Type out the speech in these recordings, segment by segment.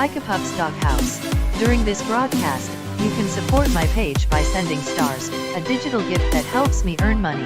Spikeypup's doghouse. During this broadcast, you can support my page by sending stars, a digital gift that helps me earn money.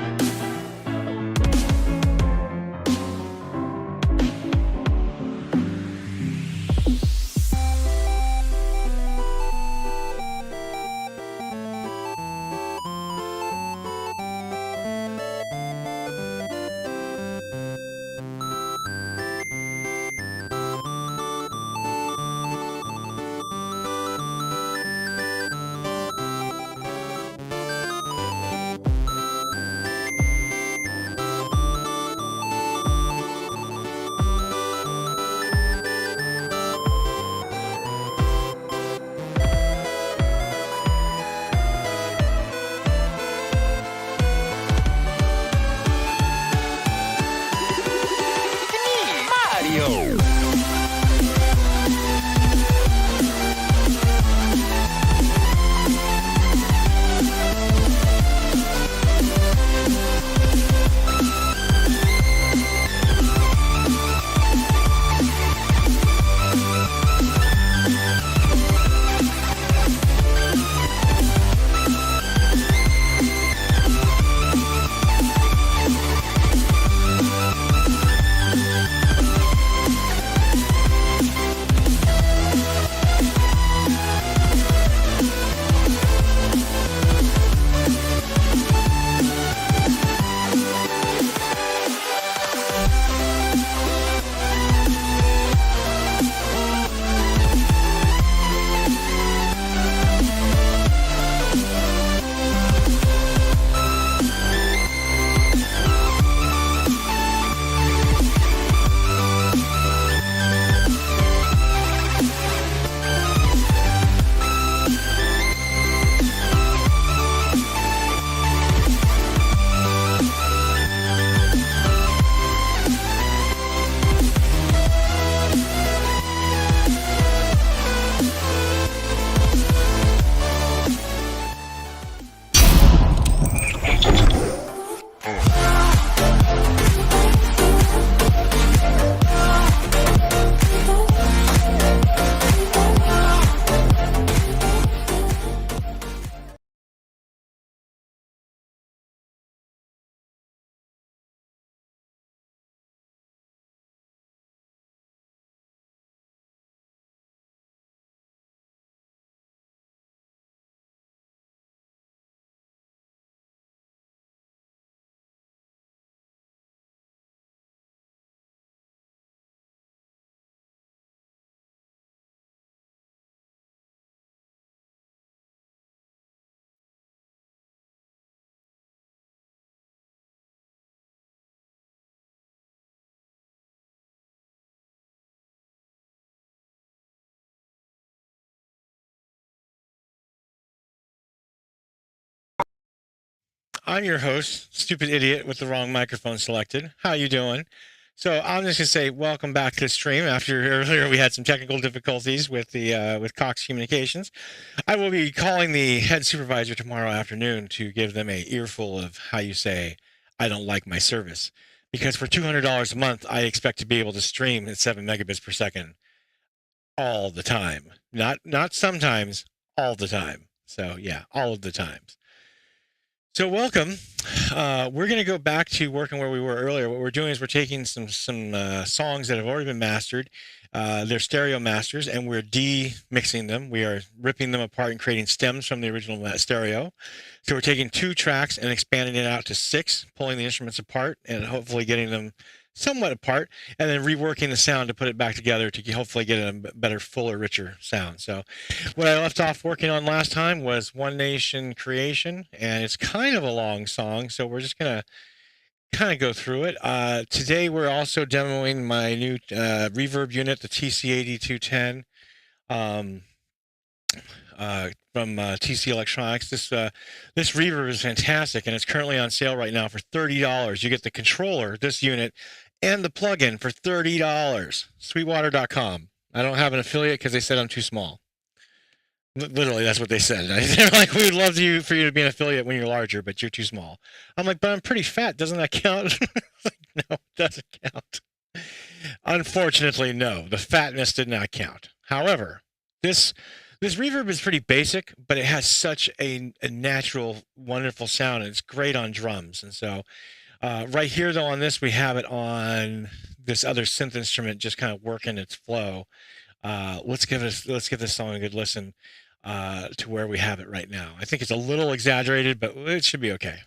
I'm your host, stupid idiot with the wrong microphone selected. How you doing? So I'm just gonna say welcome back to the stream. After earlier we had some technical difficulties with the with Cox Communications. I will be calling the head supervisor tomorrow afternoon to give them a earful of how you say I don't like my service, because for $200 a month I expect to be able to stream at 7 megabits per second all the time. Not sometimes, all the time. So yeah, all of the times. So welcome. We're going to go back to working where we were earlier. What we're doing is we're taking some songs that have already been mastered. They're stereo masters, and we're de-mixing them. We are ripping them apart and creating stems from the original stereo. So we're taking 2 tracks and expanding it out to 6, pulling the instruments apart and hopefully getting them somewhat apart, and then reworking the sound to put it back together to hopefully get a better, fuller, richer sound. So what I left off working on last time was One Nation Creation, and it's kind of a long song, so we're just going to kind of go through it. Today we're also demoing my new reverb unit, the TC8210. From TC Electronics. This reverb is fantastic, and it's currently on sale right now for $30. You get the controller, this unit, and the plugin for $30. Sweetwater.com. I don't have an affiliate because they said I'm too small. Literally, that's what they said. They're like, we would love for you to be an affiliate when you're larger, but you're too small. I'm like, but I'm pretty fat. Doesn't that count? Like, no, it doesn't count. Unfortunately, no. The fatness did not count. However, this this reverb is pretty basic, but it has such a natural, wonderful sound. And it's great on drums. And so right here, though, on this, we have it on this other synth instrument, just kind of working its flow. Let's give this song a good listen to where we have it right now. I think it's a little exaggerated, but it should be okay.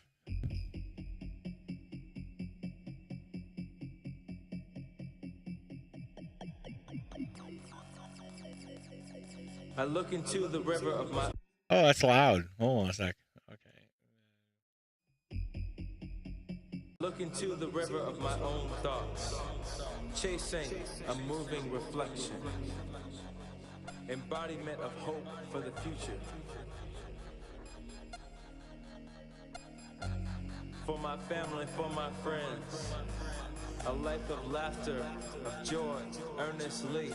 I look into the river of my... Oh, that's loud. Hold on a sec. Okay. Look into the river of my own thoughts, chasing a moving reflection, embodiment of hope for the future. For my family, for my friends, a life of laughter, of joy, earnestly.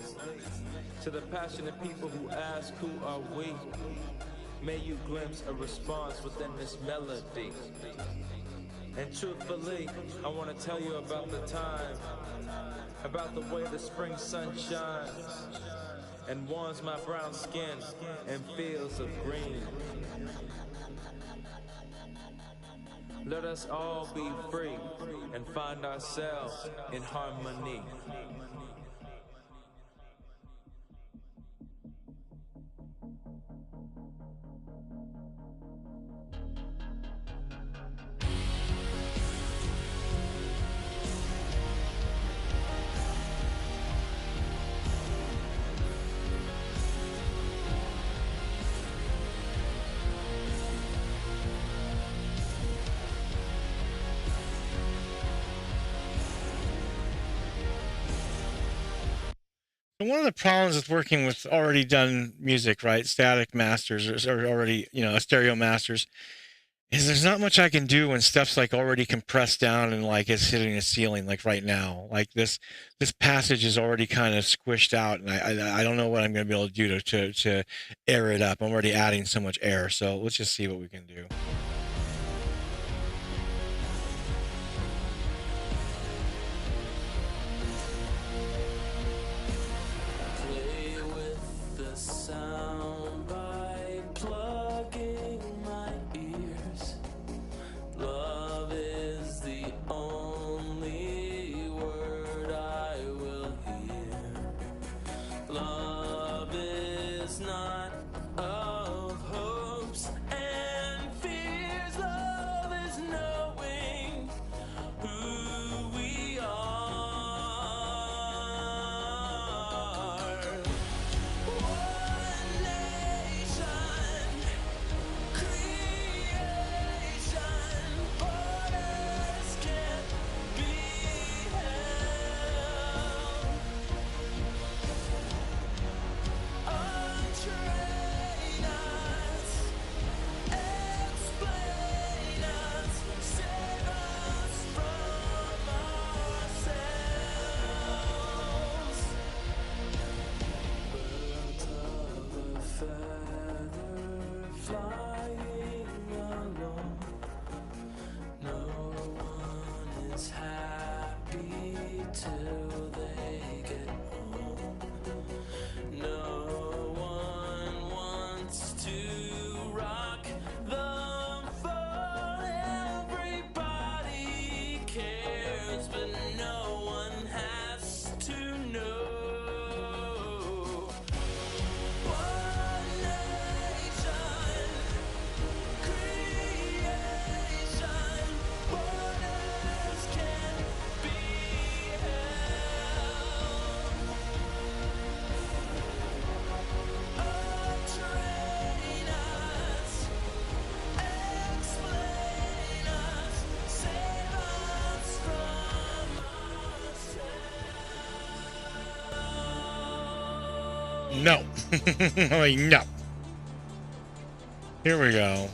To the passionate people who ask, who are we? May you glimpse a response within this melody. And truthfully, I want to tell you about the time, about the way the spring sun shines and warms my brown skin and fields of green. Let us all be free and find ourselves in harmony. One of the problems with working with already done music, right, static masters or already, stereo masters, is there's not much I can do when stuff's like already compressed down and like it's hitting a ceiling, like right now. Like this passage is already kind of squished out, and I don't know what I'm going to be able to do to air it up. I'm already adding so much air, so let's just see what we can do. No. Like, no. Here we go.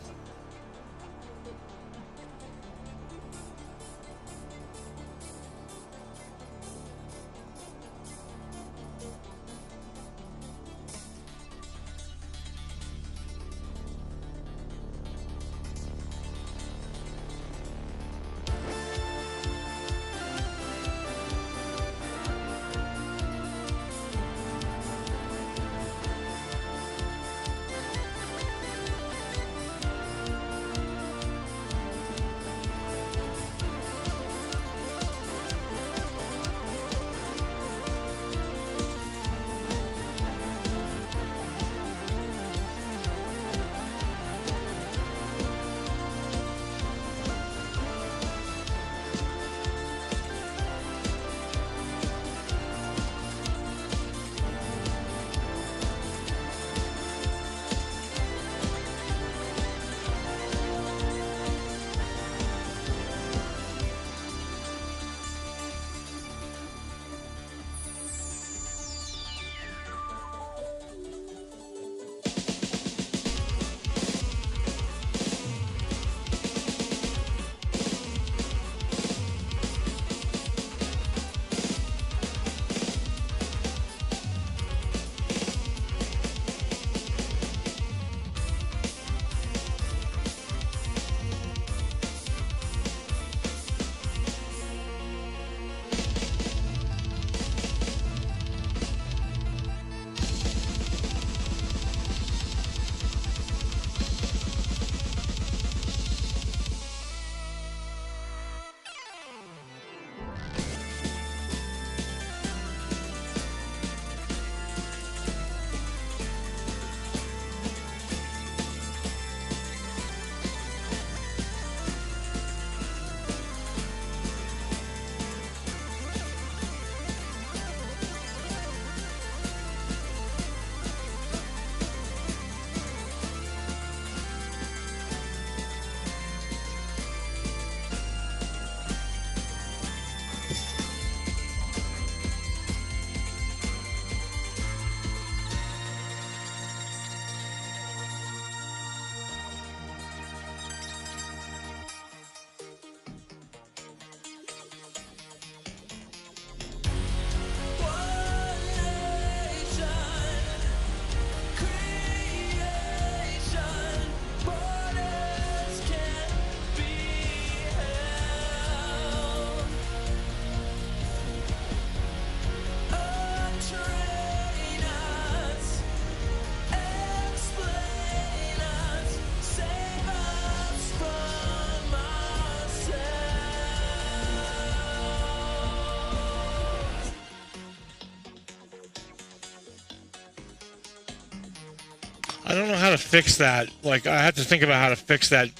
I don't know how to fix that. Like, I have to think about how to fix that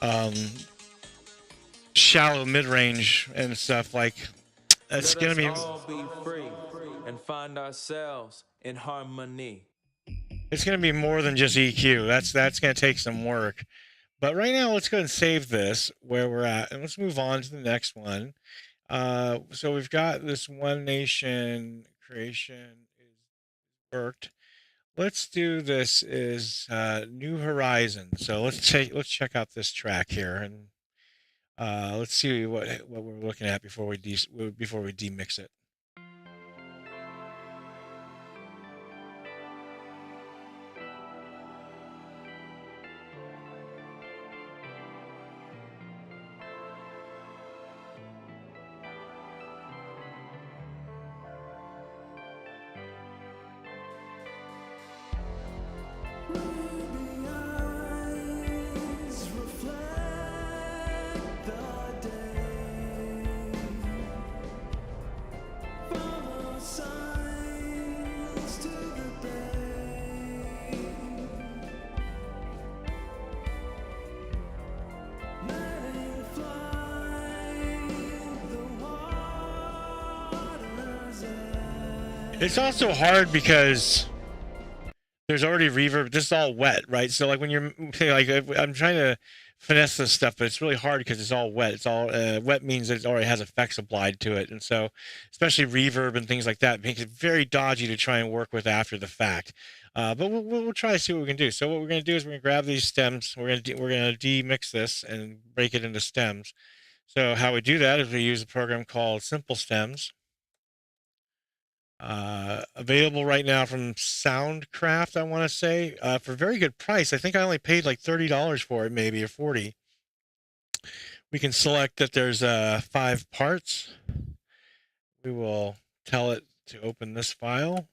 um, shallow mid-range and stuff. Like, it's Let gonna us be all be free and find ourselves in harmony. more than just EQ. That's gonna take some work. But right now, let's go ahead and save this where we're at, and let's move on to the next one. So we've got this One Nation creation is worked. Let's do this is New Horizons. So let's check out this track here, and let's see what we're looking at before we demix it. It's also hard because there's already reverb. This is all wet, right? So like when you're like, I'm trying to finesse this stuff, but it's really hard because it's all wet. It's all wet means that it already has effects applied to it, and so especially reverb and things like that makes it very dodgy to try and work with after the fact. But we'll try to see what we can do. So what we're going to do is we're going to grab these stems. We're going to demix this and break it into stems. So how we do that is we use a program called Simple Stems. Available right now from Soundcraft, I want to say, for a very good price. I think I only paid like $30 for it, maybe, or 40. We can select that there's 5 parts. We will tell it to open this file,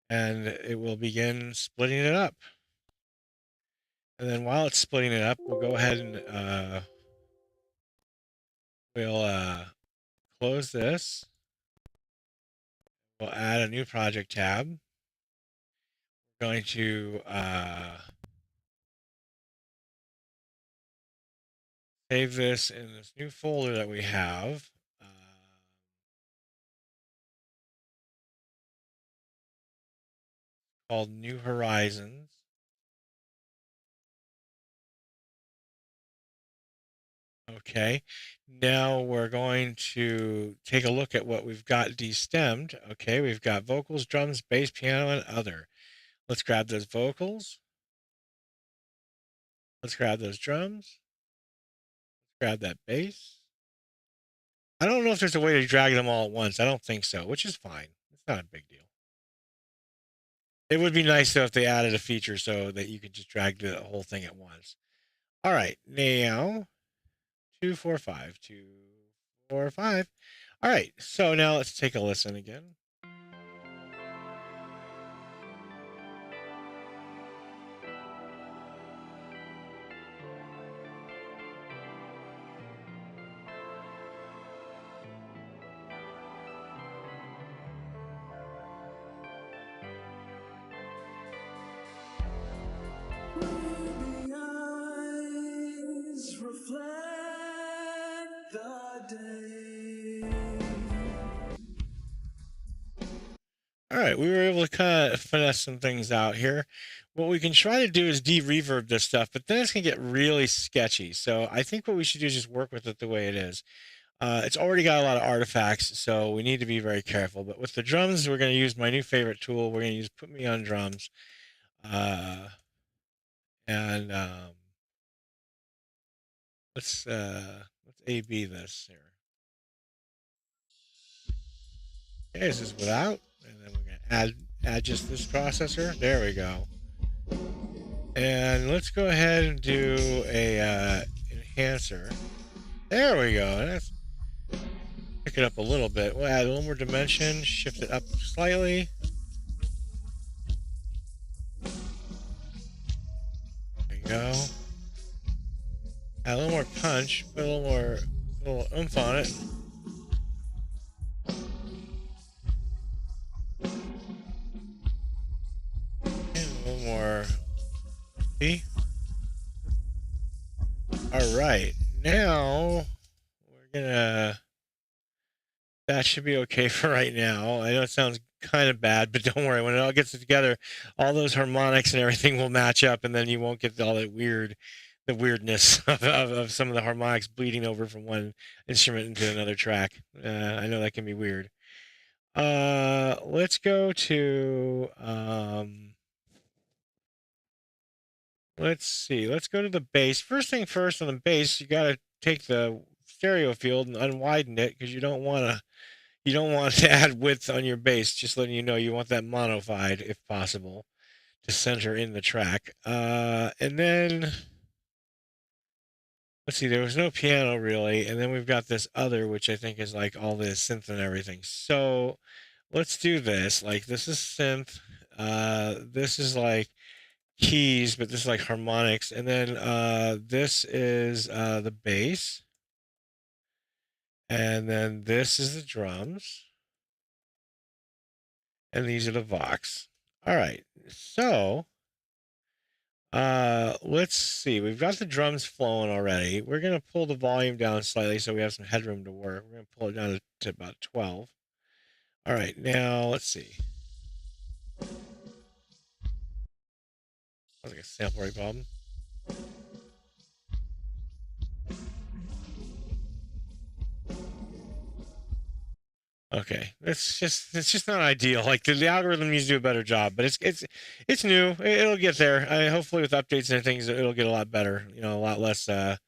and it will begin splitting it up. And then while it's splitting it up, we'll go ahead and we'll close this. We'll add a new project tab. We're going to save this in this new folder that we have. Called New Horizons. Okay, now we're going to take a look at what we've got destemmed. Okay, we've got vocals, drums, bass, piano, and other. Let's grab those vocals. Let's grab those drums. Let's grab that bass. I don't know if there's a way to drag them all at once. I don't think so, which is fine. It's not a big deal. It would be nice though if they added a feature so that you could just drag the whole thing at once. All right, now 2, 4, 5, 2, 4, 5. All right, so now let's take a listen again. All right, we were able to kind of finesse some things out here. What we can try to do is de-reverb this stuff, but then it's going to get really sketchy. So I think what we should do is just work with it the way it is. It's already got a lot of artifacts, so we need to be very careful. But with the drums, we're going to use my new favorite tool. We're going to use Put Me on Drums. Let's A/B this here. Okay, this is without, and then we're going to add just this processor. There we go. And let's go ahead and do a enhancer. There we go. Let's pick it up a little bit. We'll add a little more dimension, shift it up slightly. There you go. Add a little more punch, put a little oomph on it. more. See? All right, now we're gonna. That should be okay for right now. I know it sounds kind of bad, but don't worry. When it all gets together, all those harmonics and everything will match up, and then you won't get all that the weirdness of some of the harmonics bleeding over from one instrument into another track. I know that can be weird. Let's go to let's see. Let's go to the bass. First thing first on the bass, you got to take the stereo field and unwiden it because you don't want to add width on your bass. Just letting you know, you want that monofied if possible to center in the track. And then let's see, there was no piano really, and then we've got this other, which I think is like all this synth and everything. So let's do this. Like this is synth. This is like keys, but this is like harmonics, and then this is the bass, and then this is the drums, and these are the Vox. All right, so let's see. We've got the drums flowing already. We're gonna pull the volume down slightly so we have some headroom to work. We're gonna pull it down to about 12. All right, now let's see. Sounds like a sample rate problem. Okay, it's just not ideal. Like the algorithm needs to do a better job, but it's new. It'll get there. Hopefully with updates and things, it'll get a lot better. You know, a lot less of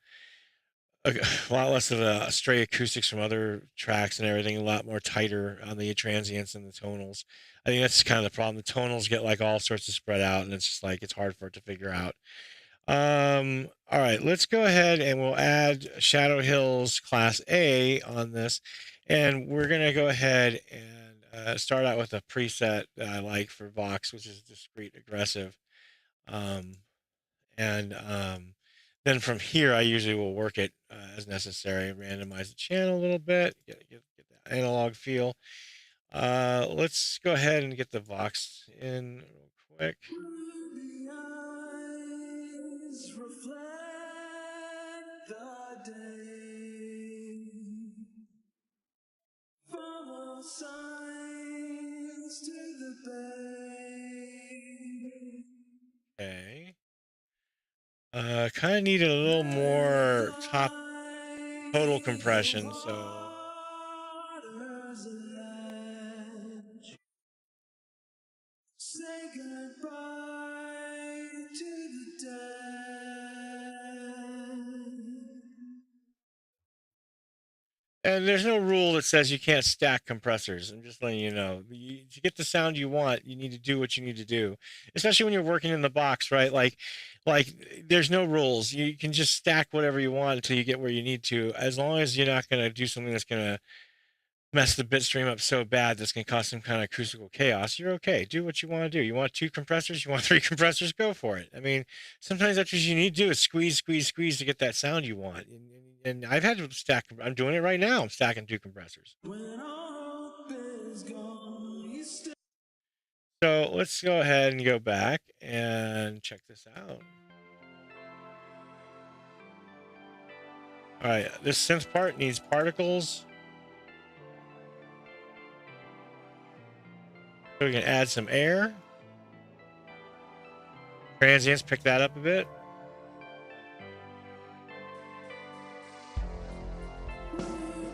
the stray acoustics from other tracks and everything. A lot more tighter on the transients and the tonals. I think that's kind of the problem. The tonals get like all sorts of spread out, and it's just like it's hard for it to figure out. All right, let's go ahead and we'll add Shadow Hills Class A on this. And we're going to go ahead and start out with a preset that I like for Vox, which is discrete aggressive. Then from here, I usually will work it as necessary, randomize the channel a little bit, get that analog feel. Let's go ahead and get the Vox in real quick. Ruby eyes reflect the day. Follow signs to the bay. Okay. Kind of needed a little more top total compression, so. Say goodbye to the dead. And there's no rule that says you can't stack compressors. I'm just letting you know. To get the sound you want, you need to do what you need to do. Especially when you're working in the box, right? Like there's no rules. You can just stack whatever you want until you get where you need to. As long as you're not going to do something that's going to mess the bit stream up so bad that's going to cause some kind of acoustical chaos, you're okay. Do what you want to do. You want 2 compressors? You want 3 compressors? Go for it. I mean, sometimes that's what you need to do is squeeze to get that sound you want. And I've had to stack. I'm doing it right now. I'm stacking 2 compressors. So let's go ahead and go back and check this out. All right, this synth part needs particles. So we can add some air. Transients, pick that up a bit.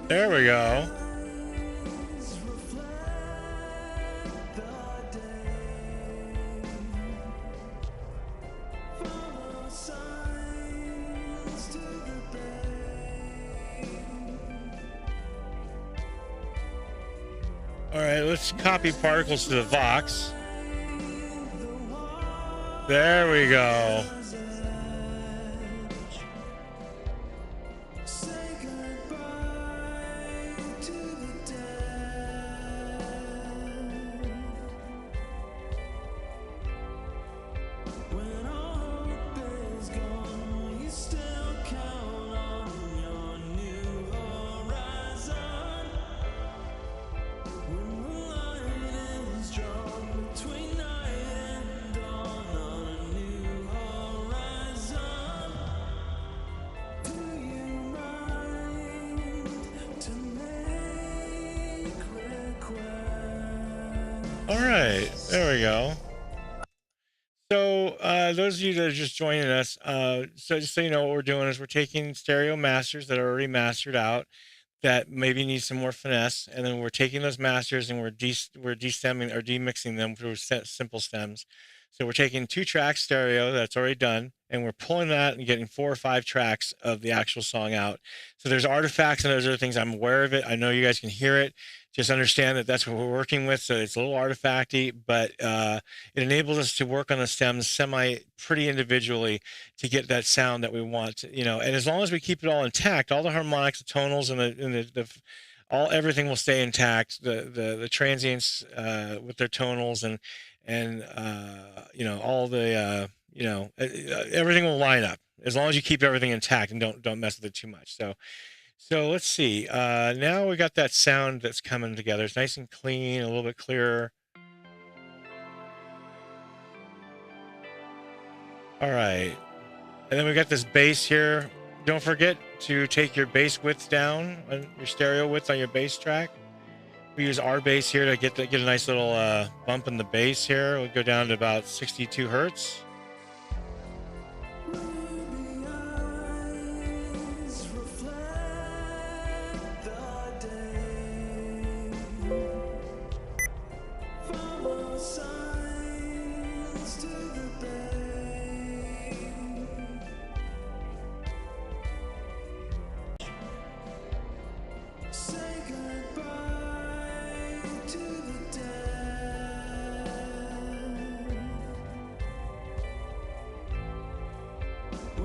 There we go. All right, let's copy particles to the Vox. There we go. There we go. So those of you that are just joining us, so just so you know, what we're doing is we're taking stereo masters that are already mastered out that maybe need some more finesse, and then we're taking those masters and we're destemming or demixing them through simple stems. So we're taking 2 tracks stereo that's already done, and we're pulling that and getting 4 or 5 tracks of the actual song out. So there's artifacts and those other things. I'm aware of it. I know you guys can hear it. Just understand that that's what we're working with. So it's a little artifacty, but it enables us to work on the stems pretty individually to get that sound that we want, you know. And as long as we keep it all intact, all the harmonics, the tonals, and everything will stay intact. The transients with their tonals and you know, all the you know, everything will line up as long as you keep everything intact and don't mess with it too much. So let's see. Now we got that sound that's coming together. It's nice and clean, a little bit clearer. All right. And then we got this bass here. Don't forget to take your bass width down, your stereo width on your bass track. We use our bass here to get a nice little bump in the bass here. We'll go down to about 62 hertz.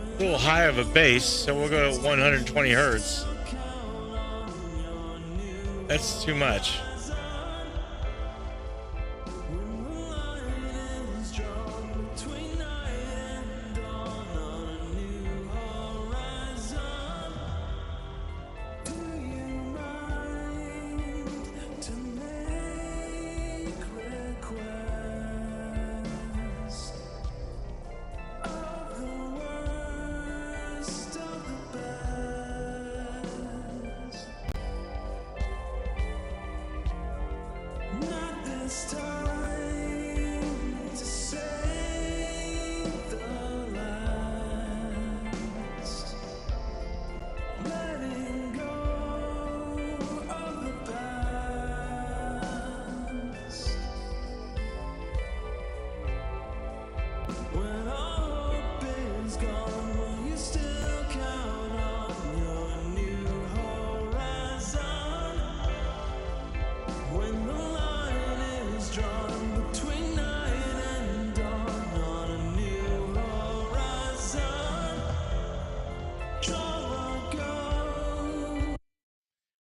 A little high of a bass, so we'll go to 120 hertz. That's too much.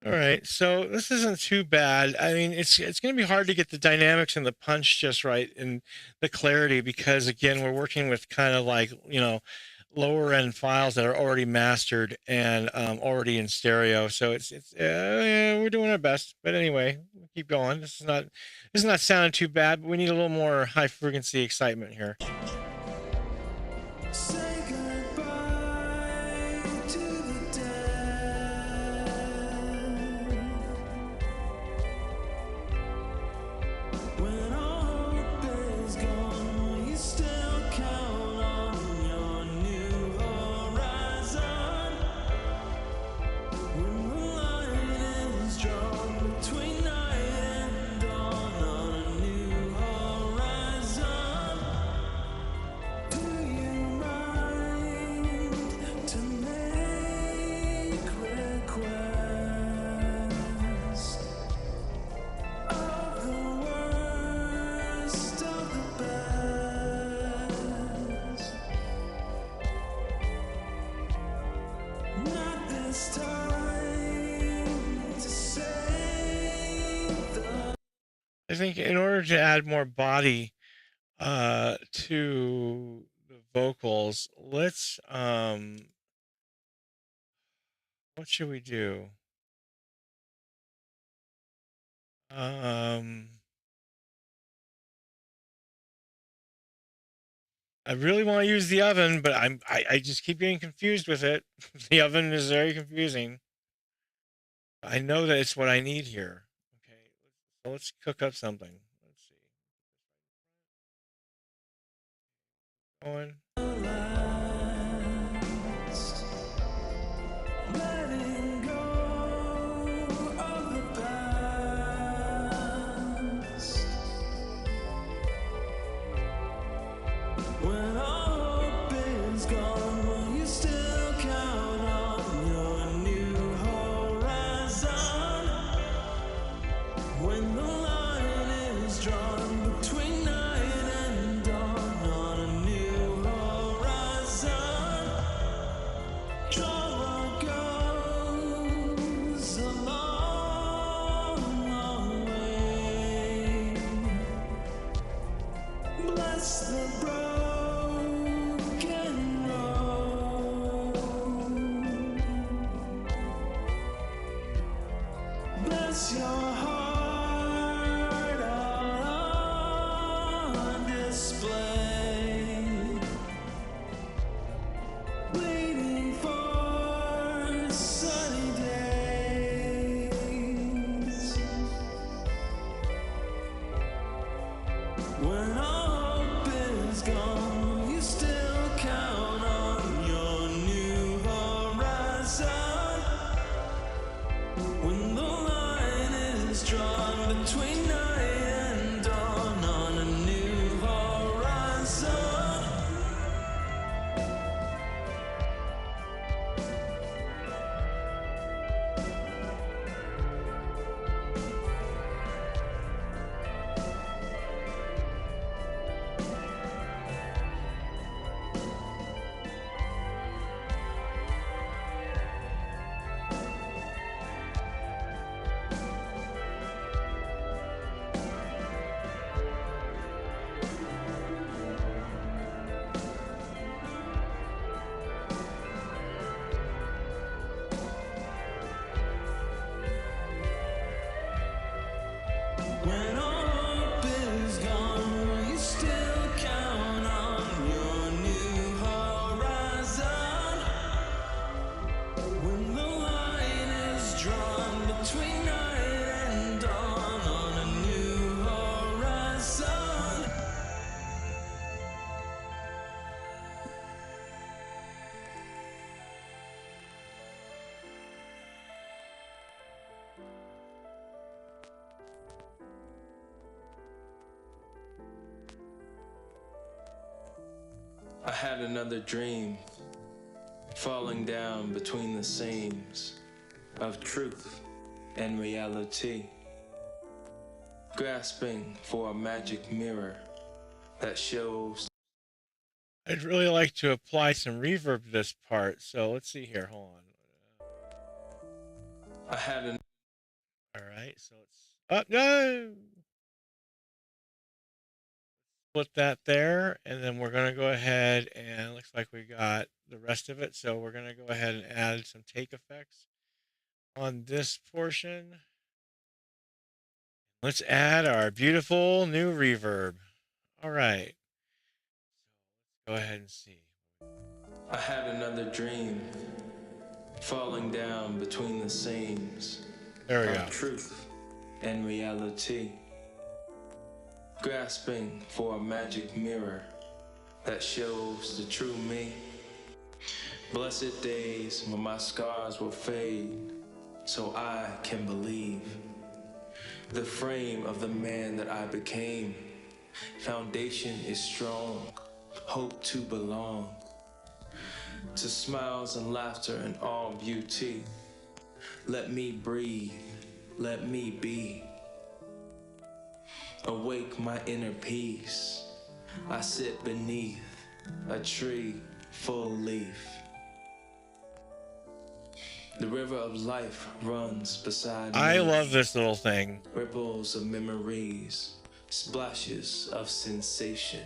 All right, so this isn't too bad. I mean, it's going to be hard to get the dynamics and the punch just right and the clarity because again, we're working with kind of like, you know, lower end files that are already mastered and already in stereo. So yeah, we're doing our best. But anyway, we'll keep going. This is not sounding too bad, but we need a little more high frequency excitement here. I think in order to add more body to the vocals, let's what should we do? I really want to use the oven, but I just keep getting confused with it. The oven is very confusing. I know that it's what I need here. Okay, so let's cook up something. Let's see. going. Letting go of the past. When all hope is gone, will you still count on your new horizon? When the line is drawn between night and dawn on a new horizon, trauma goes a long, long way. Bless the broken road. Bless your heart out on display. Waiting for sunny days. When all hope is gone, you still count on your new horizon. When the line is drawn between night and dawn on a new horizon. When all hope is gone, will you still count on your new horizon? When the line is drawn between night and dawn on a new horizon. I had another dream, falling down between the seams of truth and reality, grasping for a magic mirror that shows. I'd really like to apply some reverb to this part. So let's see here. Hold on. I had an All right. So it's up. No. Split that there, and then we're going to go ahead and looks like we got the rest of it. So we're going to go ahead and add some take effects on this portion. Let's add our beautiful new reverb. All right. Go ahead and see. I had another dream, falling down between the seams There we of go. truth and reality, grasping for a magic mirror that shows the true me. Blessed days when my scars will fade, so I can believe the frame of the man that I became. Foundation is strong, hope to belong to smiles and laughter and all beauty. Let me breathe, let me be. Awake my inner peace. I sit beneath a tree full leaf. The river of life runs beside me. I love this little thing. Ripples of memories, splashes of sensation.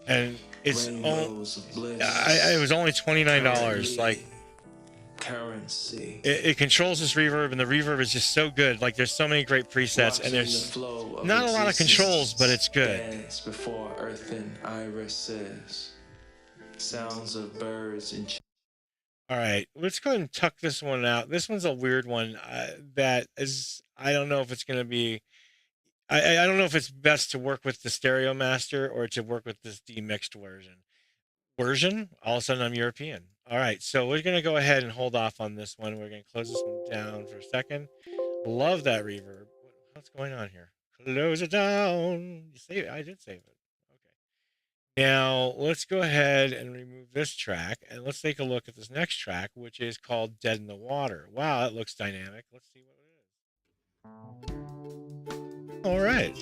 And it's Rainbows of bliss. it was only $29. Like currency. it controls this reverb, and the reverb is just so good. Like there's so many great presets, and there's not a lot of controls, but it's good. Dance before earth and irises. Sounds of birds and All right, let's go ahead and tuck this one out. This one's a weird one that is, I don't know if it's going to be, I don't know if it's best to work with the Stereo Master or to work with this demixed version. version. All of a sudden, I'm European. All right, so we're going to go ahead and hold off on this one. We're going to close this one down for a second. Love that reverb. What's going on here? Close it down. You save it. I did save it. Okay. Now, let's go ahead and remove this track, and let's take a look at this next track, which is called Dead in the Water. Wow, that looks dynamic. Let's see what it is. All right.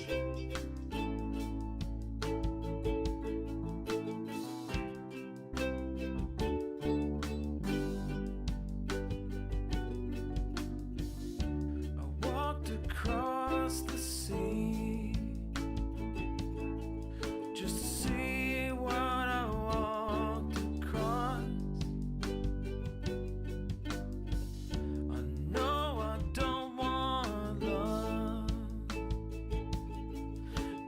I walked across the sea just to see what I walked across. I know I don't want love,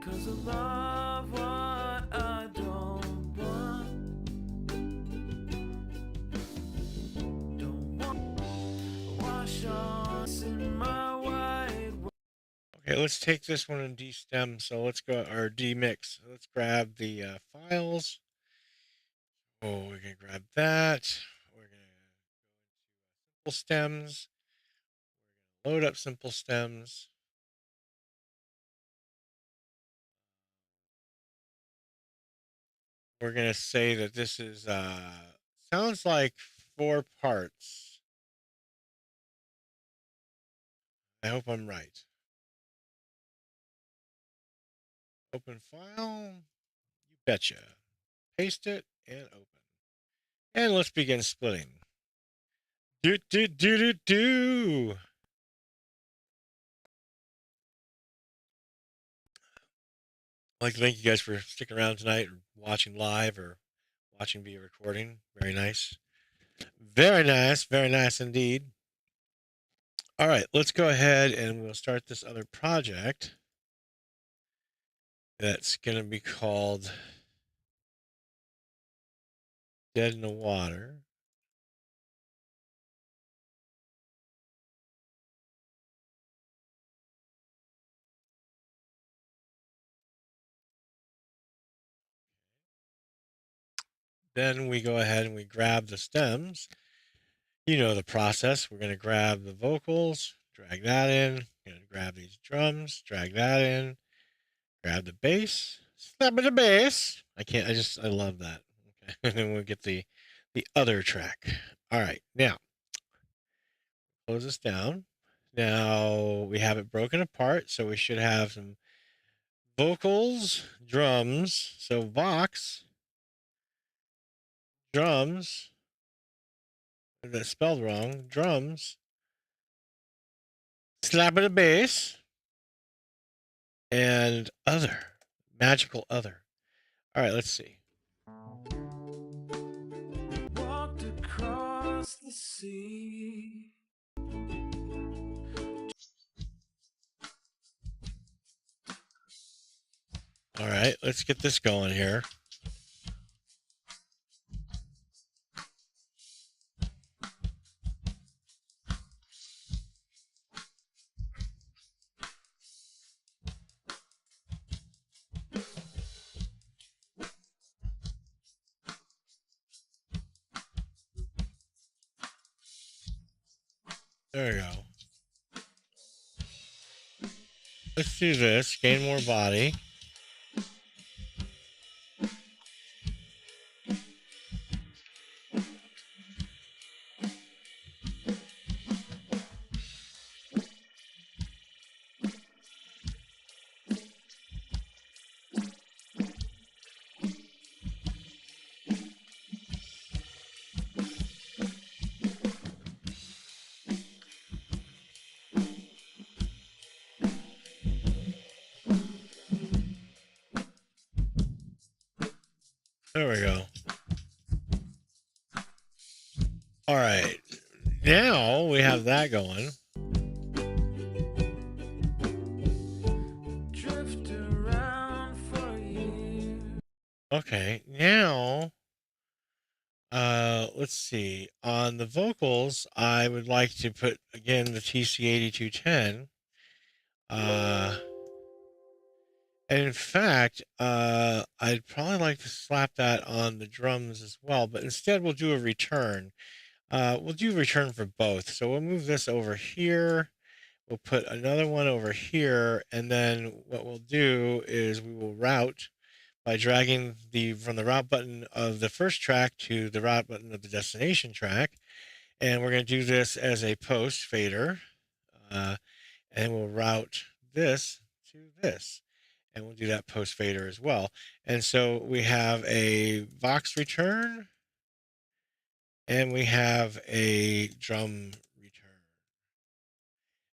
'cause I love what I don't want. Don't want wash on in my white. Okay, let's take this one and destem. So let's go, or demix. Let's grab the files. Oh, we're going to grab that. We're going to go into simple stems. We're going to load up simple stems. We're going to say that this is, sounds like 4 parts. I hope I'm right. Open file. You betcha. Paste it and open. And let's begin splitting. Do, do, do, do, do. I'd like to thank you guys for sticking around tonight or watching live or watching via recording. Very nice. Very nice. Very nice indeed. All right, let's go ahead and we'll start this other project. That's going to be called Dead in the Water. Then we go ahead and we grab the stems. You know the process. We're going to grab the vocals, drag that in. We're going to grab these drums, drag that in. Grab the bass, snap in the bass. I love that. Okay. And then we'll get the other track. All right. Now, close this down. Now we have it broken apart. So we should have some vocals, drums. So Vox, drums. That's spelled wrong. Drums. Slap of the bass. And other. Magical other. All right, let's see. Walked across the sea. All right, let's get this going here. There we go. Let's do this. Gain more body. There we go. All right. Now we have that going. Drift around for years. Okay. Now, let's see. On the vocals, I would like to put again the TC8210. And in fact, I'd probably like to slap that on the drums as well, but instead we'll do a return. We'll do return for both. So we'll move this over here. We'll put another one over here, and then what we'll do is we will route by dragging from the route button of the first track to the route button of the destination track. And we're going to do this as a post fader. And we'll route this to this. And we'll do that post fader as well. And so we have a Vox return, and we have a drum return.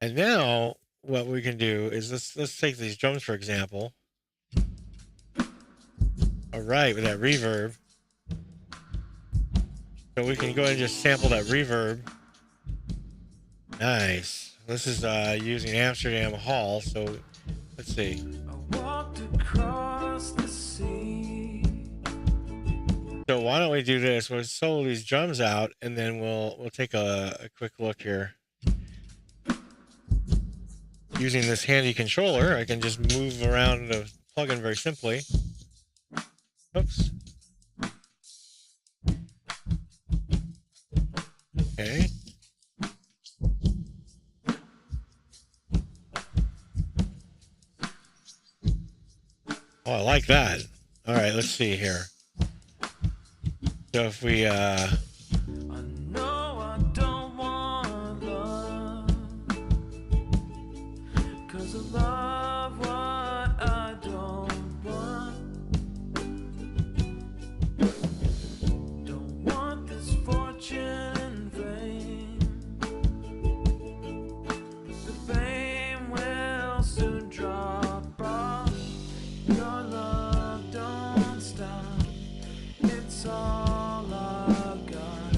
And now what we can do is let's take these drums, for example. All right, with that reverb. So we can go ahead and just sample that reverb. Nice. This is using Amsterdam Hall. So let's see. I walked across the sea. So why don't we do this? We'll solo these drums out, and then we'll take a quick look here. Using this handy controller, I can just move around the plugin very simply. Oops. Okay. Oh, I like that. All right, let's see here. So if we I know I don't want love, 'cause I love what I don't want. Don't want this fortune and fame. The fame will soon drop off. Your love don't stop. It's all I've got.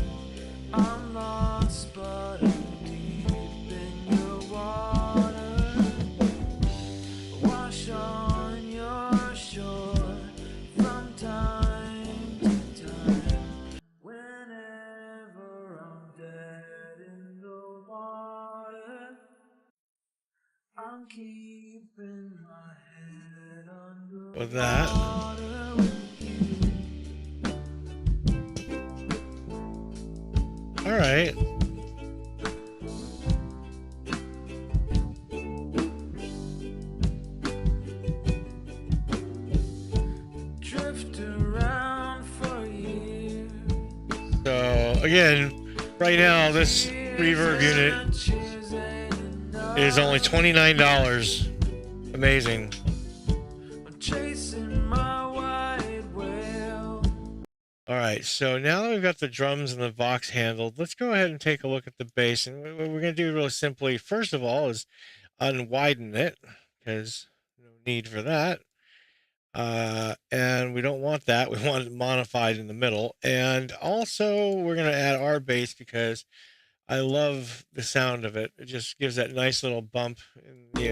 I'm lost, but I'm deep in your water. Wash on your shore from time to time. Whenever I'm dead in the water, I'm keeping my head under with that. water with you. All right. Drift around for years. So again, right now this reverb unit is only $29. Amazing. I'm chasing my white whale. All right, so now that we've got the drums and the Vox handled, let's go ahead and take a look at the bass. And what we're going to do really simply, first of all, is unwiden it, because no need for that. And we don't want that. We want it modified in the middle. And also, we're going to add our bass because I love the sound of it. It just gives that nice little bump in the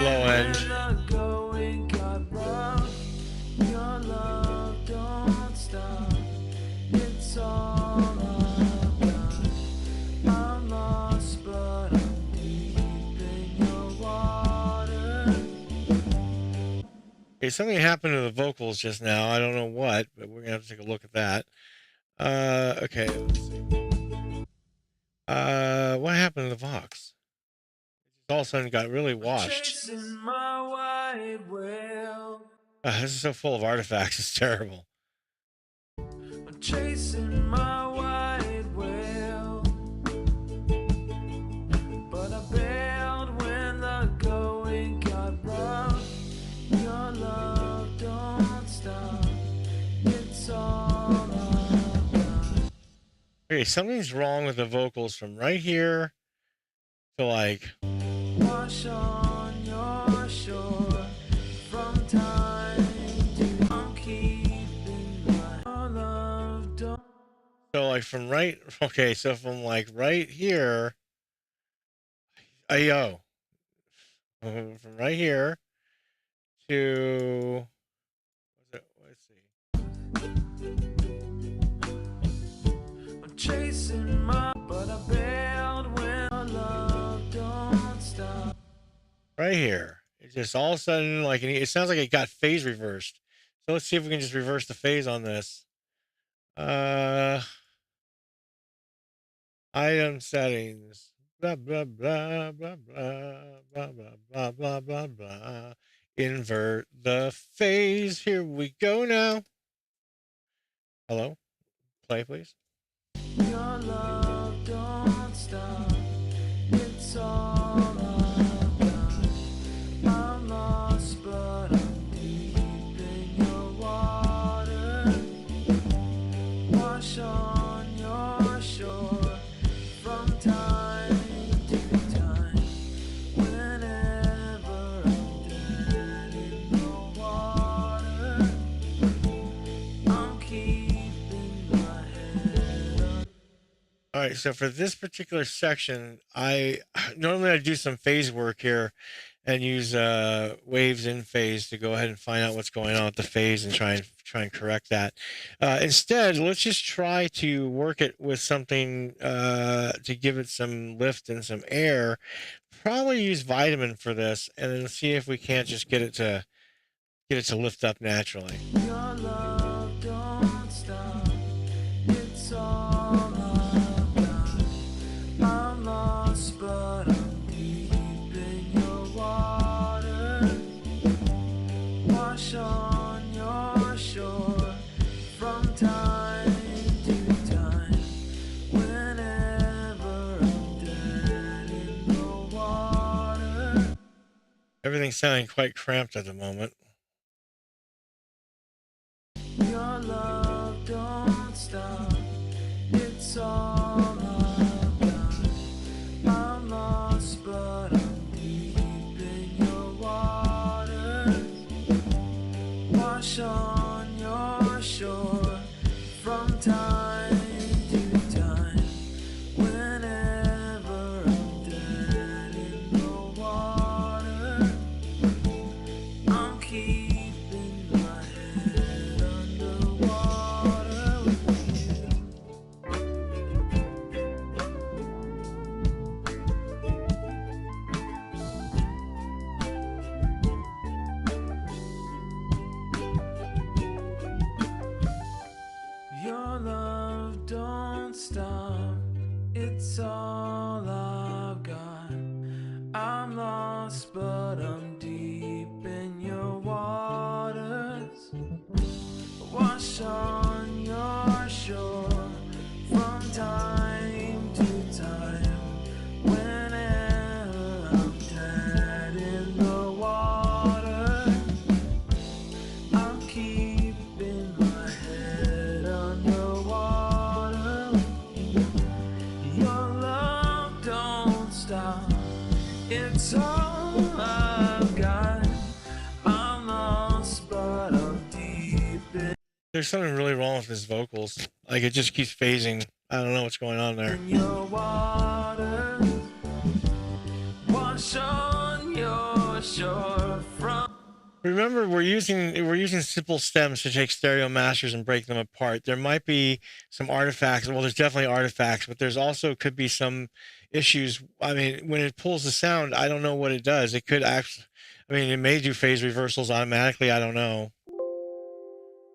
low end. The going got rough. Your love don't stop. It's all I've got. I'm lost, but I'm deep in your water. Okay, something happened to the vocals just now. I don't know what, but we're gonna have to take a look at that. Okay, let's see. What happened to the Vox? It all of a sudden got really washed. Chasing my white whale. This is so full of artifacts. It's terrible. I'm chasing my white whale, but I bailed when the going got rough. Your love don't stop. It's all I've got. Okay, something's wrong with the vocals from right here to like. Wash on your shore from time to I'm keeping my love don't. So like from right. Okay, so from like right here. Ayo. From right here to. Let's see. I'm chasing my, but I bailed when my love don't stop. right here. It just all of a sudden, like, it sounds like it got phase reversed. So let's see if we can just reverse the phase on this. Item settings. Blah blah blah blah blah blah blah blah blah blah blah. Invert the phase. Here we go now. Hello, play please. Your love don't stop. It's all I've got. I'm lost, but I'm deep in your water. Wash on your shore from time to time. Whenever I'm dead in the water, I'm keeping my head up. All right, so for this particular section, I normally do some phase work here and use waves in phase to go ahead and find out what's going on with the phase and try and correct that. Instead, let's just try to work it with something to give it some lift and some air. Probably use vitamin for this, and then see if we can't just get it to lift up naturally. Your love don't stop. It's all I've got. I'm lost, but I'm deep in your water. Wash on your shore from time to time. Whenever I'm dead in the water. Everything's sounding quite cramped at the moment. Your love don't stop. It's all I've got. I'm lost, but I'm deep in your water. Wash on your shore from time to time. Whenever I'm dead in the water, I'm keeping my head underwater with you. Your love don't stop. It's all I've got. I'm lost, but I'm deep in your waters. Wash on your shore from time to time. Whenever I'm dead in the water, I'm keeping my head underwater. Your love don't stop. It's all I've got. I'm lost, but I'm deep in There's something really wrong with his vocals. Like, it just keeps phasing. I don't know what's going on there. your water. Wash on your shore from. Remember, we're using simple stems to take stereo masters and break them apart. There might be some artifacts. Well, there's definitely artifacts, but there's also could be some issues. I mean, when it pulls the sound, I don't know what it does. It could actually, I mean, it may do phase reversals automatically. I don't know.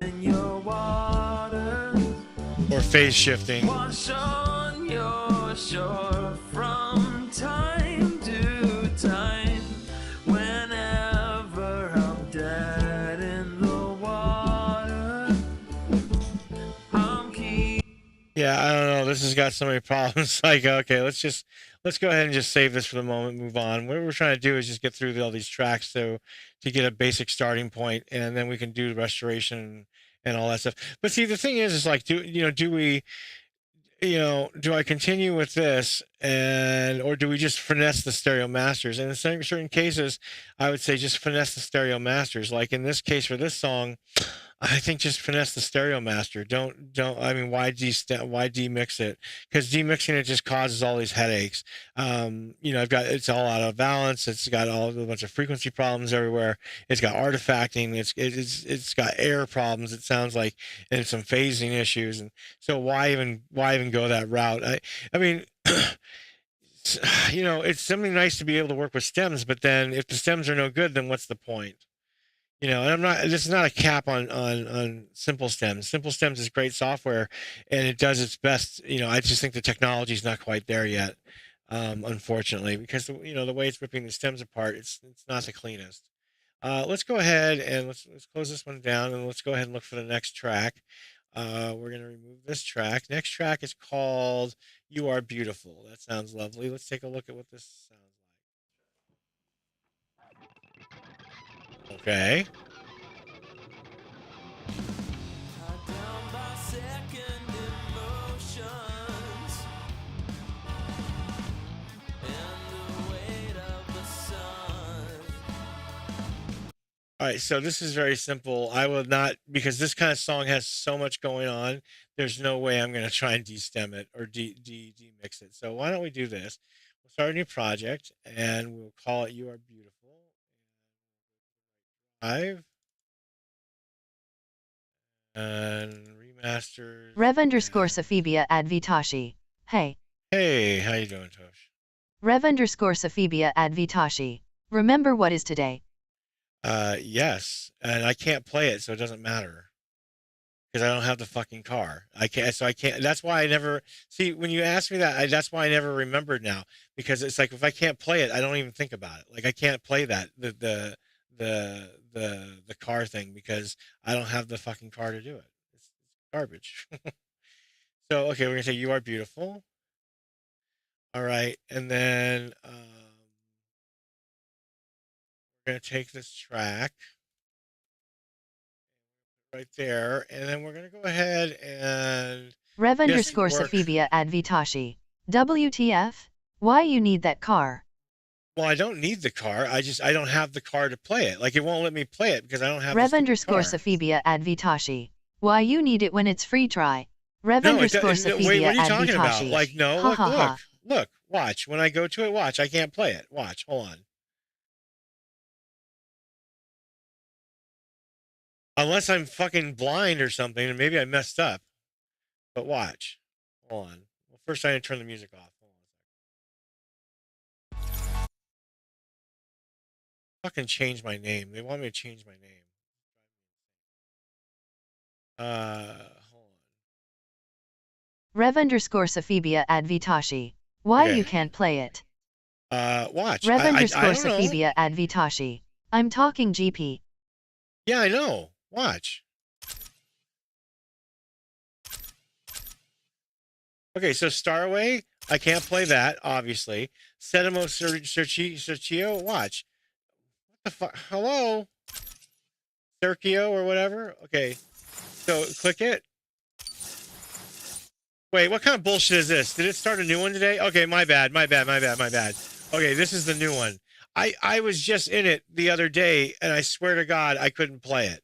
In your water. Or phase shifting. Wash on your shore from time to time. Whenever I'm dead in the water, I'm keeping. Yeah, I don't know. This has got so many problems. Like, okay, let's go ahead and just save this for the moment, move on. What we're trying to do is just get through all these tracks to get a basic starting point, and then we can do the restoration and all that stuff. But see, the thing is like, do we, do I continue with this, or do we just finesse the stereo masters? And in certain cases, I would say just finesse the stereo masters. Like in this case for this song, I think just finesse the stereo master. Don't. I mean, why demix it? Because demixing it just causes all these headaches. It's all out of balance. It's got a bunch of frequency problems everywhere. It's got artifacting. It's got air problems. It sounds like, and some phasing issues. And so why even go that route? I mean. you know, it's something nice to be able to work with stems, but then if the stems are no good, then what's the point? You know, and I'm not. This is not a cap on Simple Stems. Simple Stems is great software, and it does its best. You know, I just think the technology is not quite there yet, unfortunately, because you know the way it's ripping the stems apart, it's not the cleanest. Let's go ahead and let's close this one down, and let's go ahead and look for the next track. We're gonna remove this track. Next track is called "You Are Beautiful." That sounds lovely. Let's take a look at what this sounds like. Okay. All right, so this is very simple. I will not, because this kind of song has so much going on, there's no way I'm going to try and destem it or demix it. So why don't we do this? We'll start a new project and we'll call it You Are Beautiful. Live. And remasters. Rev_Sophibia Advitashi. Hey. Hey, how you doing, Tosh? Rev_Sophibia Advitashi. Remember what is today? Yes, and I can't play it, so it doesn't matter because I don't have the fucking car. I can't, so I can't. That's why I never see when you ask me that. That's why I never remembered now because it's like if I can't play it, I don't even think about it. Like I can't play that the car thing because I don't have the fucking car to do it. It's garbage. So okay, we're gonna say You Are Beautiful. All right, and then we're gonna take this track right there, and then we're gonna go ahead and Rev_Sophibia Advitashi. WTF? Why you need that car? well, I don't need the car. I don't have the car to play it. Like it won't let me play it because I don't have the Rev_Sophibia Advitashi. Why you need it when it's free try? Rev_Sophibia wait, what are you talking about? Advitashi. Like no, look, watch. When I go to it, watch. I can't play it. Watch. Hold on. Unless I'm fucking blind or something, and maybe I messed up. But watch. Hold on. Well, first I need to turn the music off. Hold on a second. Fucking change my name. They want me to change my name. Hold on. Rev_Sophibia Advitashi. Why you can't play it? Watch. Rev_Sophibia Advitashi. I'm talking GP. Yeah, I know. Watch. Okay, so Starway, I can't play that, obviously. Sedimo Sergio, watch. What the fuck? Hello? Sergio or whatever? Okay, so click it. Wait, what kind of bullshit is this? Did it start a new one today? Okay, my bad. Okay, this is the new one. I was just in it the other day, and I swear to God, I couldn't play it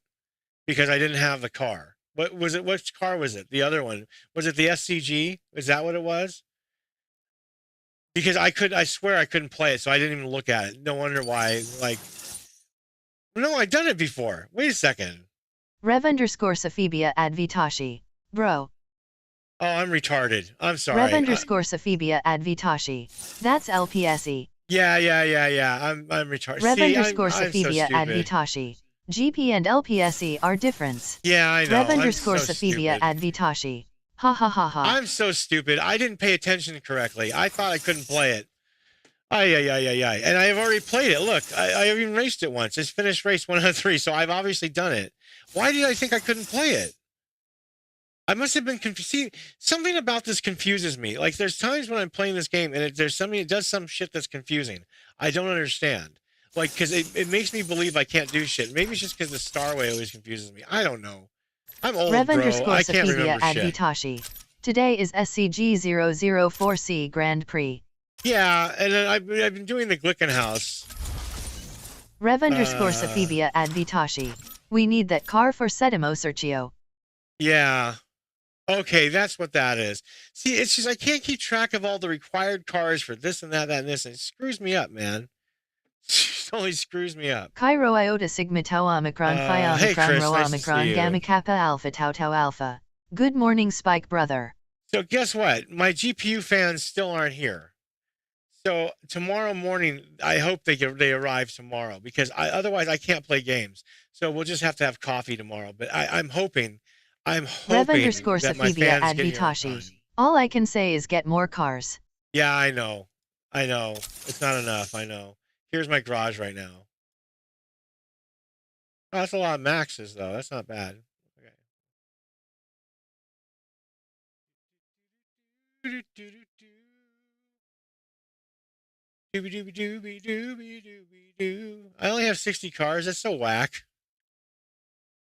because I didn't have the car. What was it? Which car was it? The other one. Was it the SCG? Is that what it was? Because I swear I couldn't play it, so I didn't even look at it. No wonder why, like, no, I've done it before. Wait a second. Rev_Sophibia Advitashi. Bro. Oh, I'm retarded. I'm sorry. Rev_Sophibia Advitashi. That's LPSE. Yeah. I'm retarded. Rev_Sophibia Advitashi. GP and LPSE are different. Yeah, I know. Rev_Sophibia Advitashi. Ha ha ha ha. I'm so stupid. I didn't pay attention correctly. I thought I couldn't play it. Ay. And I've already played it. Look, I even raced it once. It's finished race 1 out of 3, so I've obviously done it. Why did I think I couldn't play it? I must have been confused. See, something about this confuses me. Like, there's times when I'm playing this game and there's something, it does some shit that's confusing. I don't understand. Like, because it makes me believe I can't do shit. Maybe it's just because the Starway always confuses me. I don't know. I'm old, bro. I can't remember shit. Today is SCG004C Grand Prix. Yeah, and then I've been doing the Glickenhaus. Rev_Sophibia Advitashi. We need that car for Sedimo Sergio. Yeah. Okay, that's what that is. See, it's just I can't keep track of all the required cars for this and that and this, and it screws me up, man. It only screws me up. Cairo Iota Sigma Tau Omicron Phi Omicron Rho Omicron Gamma Kappa Alpha Tau Tau Alpha. Good morning, Spike brother. So guess what? My GPU fans still aren't here. So tomorrow morning, I hope they arrive tomorrow because otherwise I can't play games. So we'll just have to have coffee tomorrow. But I'm hoping Rev underscore that my Sophibia fans at get here on time. Vitashi. All I can say is get more cars. Yeah, I know. It's not enough. I know. Here's my garage right now. Oh, that's a lot of maxes though. That's not bad. Okay. I only have 60 cars. That's so whack.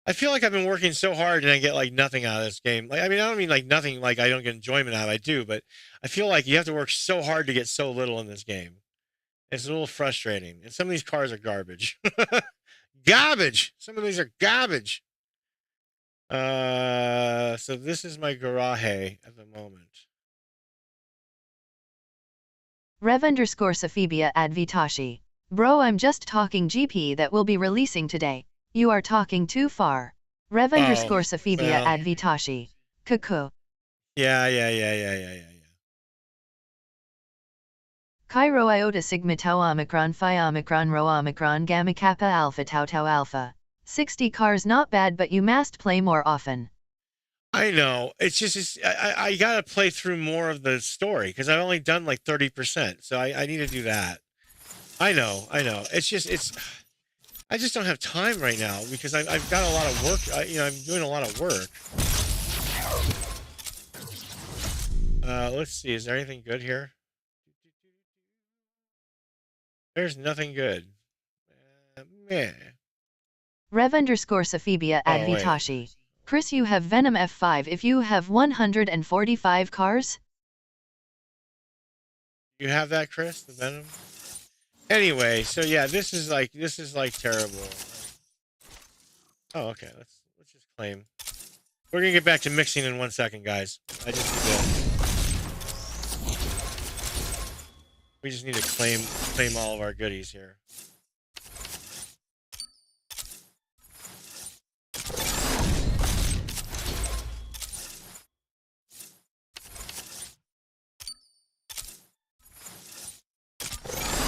I feel like I've been working so hard and I get like nothing out of this game. Like, I mean, I don't mean like nothing, like I don't get enjoyment out of it. I do, but I feel like you have to work so hard to get so little in this game. It's a little frustrating. And some of these cars are garbage. Garbage. Some of these are garbage. So this is my garage at the moment. Rev underscore Sophibia at Vitashi. Bro, I'm just talking GP that will be releasing today. You are talking too far. Rev underscore Sophibia at Vitashi. Cuckoo. Yeah. Cairo iota sigma tau omicron phi omicron rho omicron gamma kappa alpha tau tau alpha. 60 cars not bad, but you must play more often. I know. It's just I gotta play through more of the story because I've only done like 30%. So I need to do that. I know. It's just I just don't have time right now because I've got a lot of work. I'm doing a lot of work. Let's see. Is there anything good here? There's nothing good. Meh. Rev underscore Sophibia at Vitashi. Chris, you have Venom F5 if you have 145 cars? You have that, Chris? The Venom? Anyway, so yeah, this is like terrible. Oh, okay. Let's just claim. We're gonna get back to mixing in 1 second, guys. We just need to claim all of our goodies here.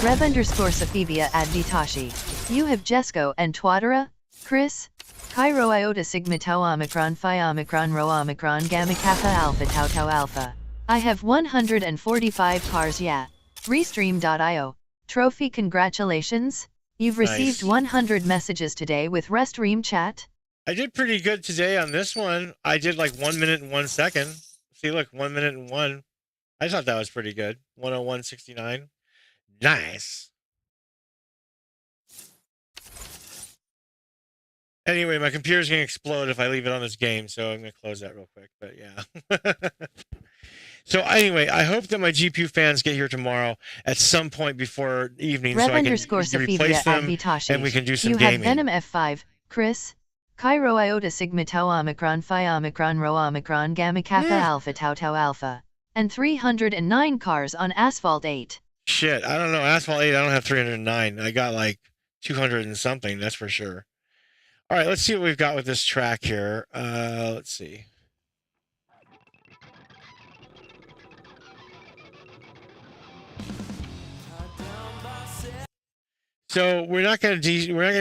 Rev underscore Sophibia at Vitashi. You have Jesco and Twadera? Chris? Cairo iota sigma tau omicron phi omicron rho omicron gamma kappa alpha tau tau alpha. I have 145 cars, yeah. Restream.io. Trophy, congratulations. You've received 100 messages today with Restream chat. I did pretty good today on this one. I did like 1 minute and 1 second. See, look, 1 minute and 1. I thought that was pretty good. 101.69. Nice. Anyway, my computer's going to explode if I leave it on this game, so I'm going to close that real quick. But yeah. So anyway, I hope that my GPU fans get here tomorrow at some point before evening, Rev so I can at replace them Vitashi. and we can do some you gaming. You have Venom F5, Chris. Cairo iota sigma tau omicron phi omicron rho omicron gamma kappa alpha tau tau alpha. And 309 cars on Asphalt 8. Shit, I don't know. Asphalt 8, I don't have 309. I got like 200 and something, that's for sure. All right, let's see what we've got with this track here. Let's see. So we're not going to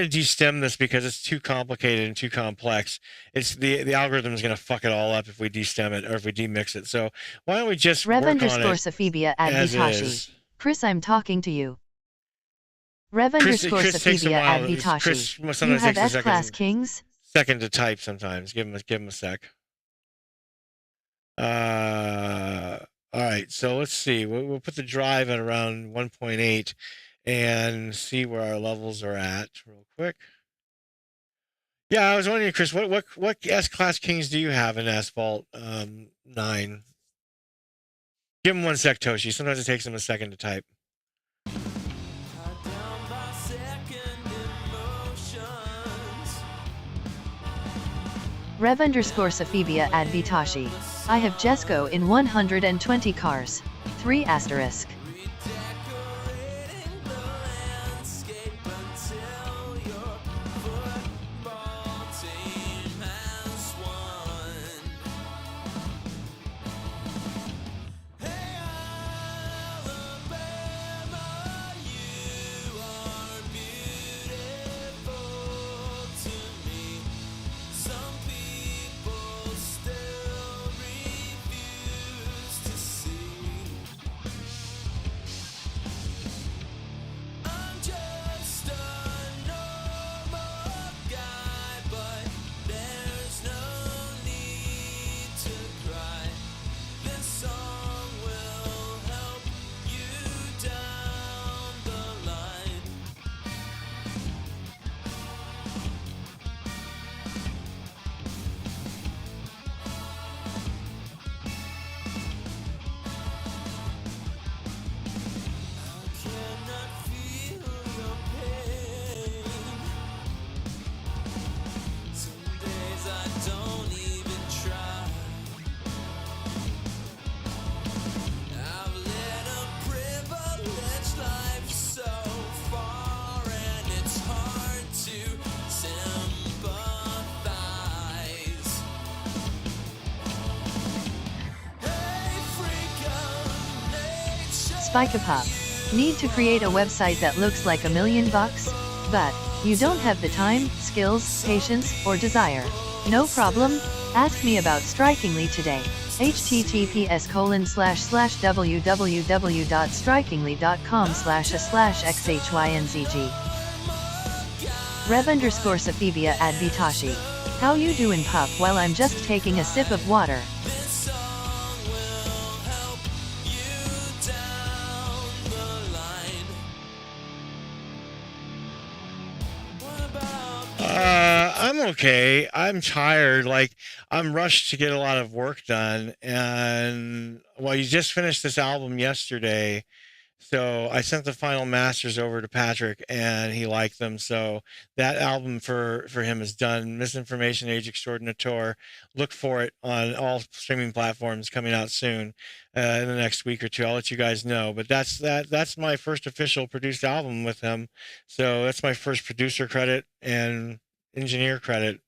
destem this because it's too complicated and too complex. It's the algorithm is going to fuck it all up if we destem it or if we demix it. So why don't we just Rev work on it Sophibia at Vitashi. Chris, I'm talking to you. Rev underscore Sophibia at Vitashi. You have S-Class Kings? Second to type sometimes. Give him a sec. All right, so let's see. We'll put the drive at around 1.8 and see where our levels are at real quick. Yeah, I was wondering, Chris, what S-Class Kings do you have in Asphalt 9? Give him 1 sec, Toshi. Sometimes it takes him a second to type. Rev underscore Sophibia at Vitashi. I have Jesco in 120 cars. 3 asterisk. Spikeypup. Need to create a website that looks like $1 million bucks? But you don't have the time, skills, patience, or desire. No problem. Ask me about Strikingly today. https://www.strikingly.com/a/xhynzg. Rev_Sophia Advitashi. How you doing, pup? While I'm just taking a sip of water. I'm okay. I'm tired. Like, I'm rushed to get a lot of work done. And well, you just finished this album yesterday. So I sent the final masters over to Patrick and he liked them. So that album for him is done. Misinformation Age Extraordinaire. Look for it on all streaming platforms coming out soon in the next week or two. I'll let you guys know. But that's my first official produced album with him. So that's my first producer credit and engineer credit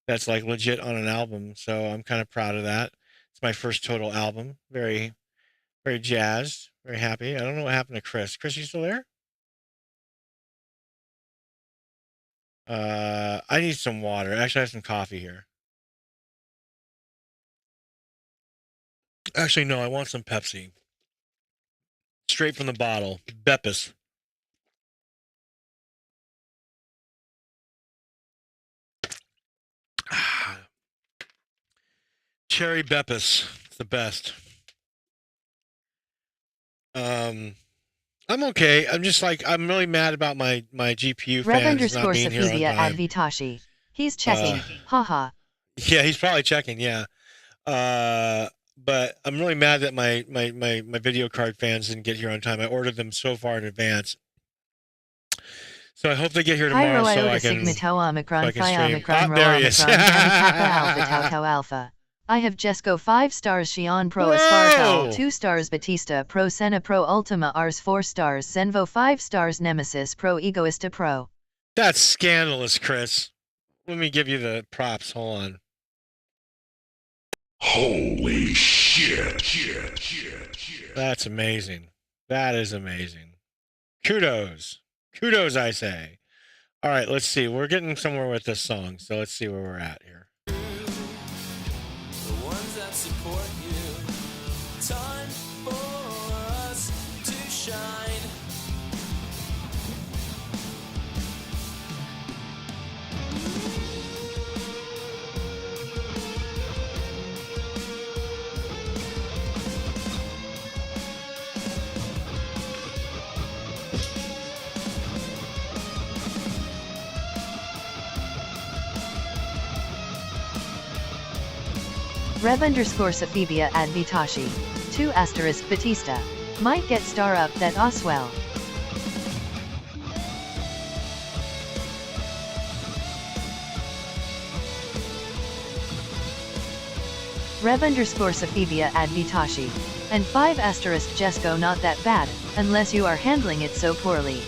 that's like legit on an album. So I'm kind of proud of that. It's my first total album. Very, very jazzed. Very happy. I don't know what happened to Chris. Chris, you still there? I need some water. Actually, I have some coffee here. Actually, no, I want some Pepsi. Straight from the bottle. Beppis. Cherry Beppis. It's the best. I'm okay. I'm just like, I'm really mad about my GPU fans not being here on Rev_Sophia time. Advitashi. He's checking. Haha. Yeah, he's probably checking. Yeah. But I'm really mad that my video card fans didn't get here on time. I ordered them so far in advance. So I hope they get here tomorrow so I can Sigma Tau Omicron stream. Phi Omicron Rho There he is. Omicron Gamma Kappa Alpha Tau Tau Alpha. I have Jesco 5 stars Xion Pro Espartal 2 stars Batista Pro Senna Pro Ultima Ars 4 stars Senvo 5 stars Nemesis Pro Egoista Pro. That's scandalous, Chris. Let me give you the props. Hold on. Holy shit. That's amazing. That is amazing. Kudos. Kudos, I say. All right, let's see. We're getting somewhere with this song, so let's see where we're at here. The ones that support you. Time for us to shine. Rev_Sophia Advitashi. 2 * Batista. Might get star up that Oswell. Rev_Sophia Advitashi. And 5 * Jesco not that bad, unless you are handling it so poorly.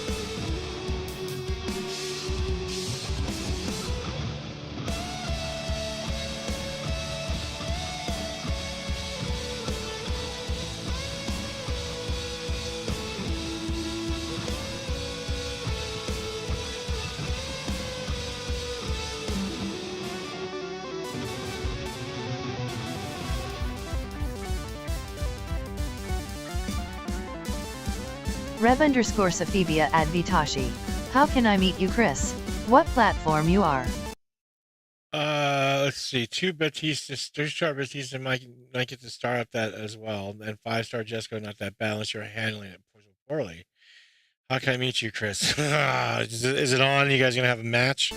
Rev_Sophia Advitashi. How can I meet you, Chris? What platform you are? Let's see. 2 Batista, 3-star Batista might get to star up that as well, and 5-star Jesco not that bad unless you're handling it poorly. How can I meet you, Chris? Is it on? You guys gonna have a match?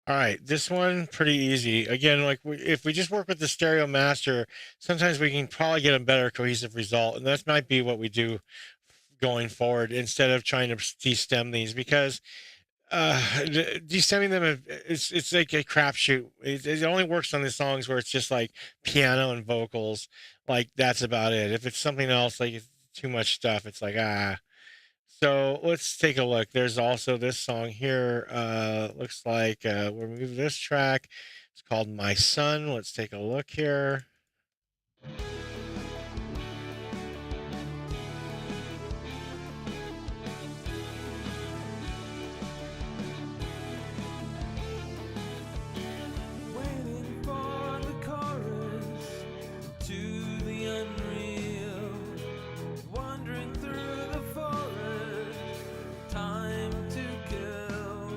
All right, this one pretty easy. Again, like if we just work with the stereo master, sometimes we can probably get a better cohesive result, and that might be what we do going forward instead of trying to destem these, because destemming them it's like a crapshoot. It only works on the songs where it's just like piano and vocals. Like that's about it. If it's something else, like it's too much stuff, it's like So let's take a look. There's also this song here. Looks like we'll remove this track. It's called My Son. Let's take a look here. Waiting for the chorus to the unreal, wandering through the forest, time to kill.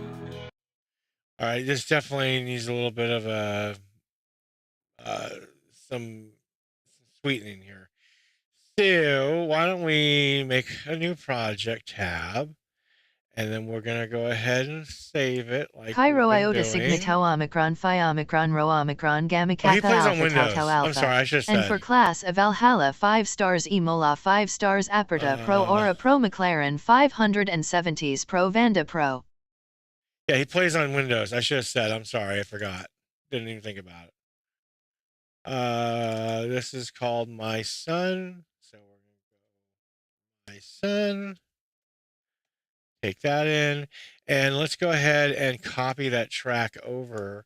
All right, this definitely needs a little bit of a some sweetening here. So why don't we make a new project tab, and then we're gonna go ahead and save it like Cairo we've iota been sigma doing. tau omicron phi omicron rho omicron gamma Oh, he kappa plays on alpha tau Windows. tau I'm alpha. sorry, I should have And said. for class of Valhalla 5 stars Emola 5 stars Aperta Pro Aura Pro McLaren 570s Pro Vanda Pro. Yeah, he plays on Windows. I should have said. I'm sorry, I forgot. Didn't even think about it. This is called My Son. So we're gonna go My Son. Take that in, and let's go ahead and copy that track over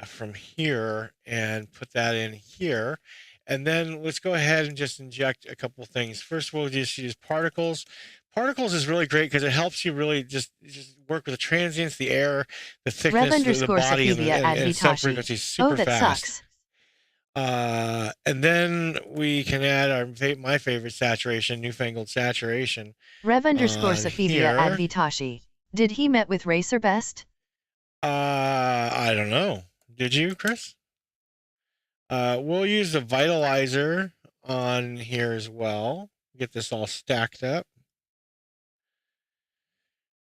from here and put that in here. And then let's go ahead and just inject a couple things. First, we'll just use particles. Particles is really great because it helps you really just work with the transients, the air, the thickness, the body, and some frequencies super that fast. sucks. And then we can add my favorite saturation, newfangled saturation. Rev underscore Sophia ad Vitashi. Did he met with Racer Best? I don't know. Did you, Chris? We'll use the vitalizer on here as well. Get this all stacked up.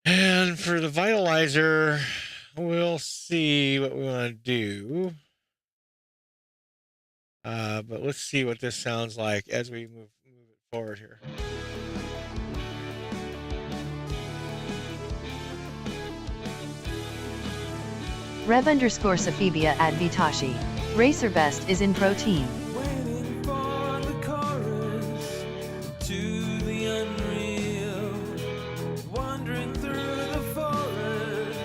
And for the vitalizer, we'll see what we want to do. But let's see what this sounds like as we move it forward here. Rev underscore Sophia ad Vitashi. Racer Best is in protein. Waiting for the chorus to the unreal, wandering through the forest,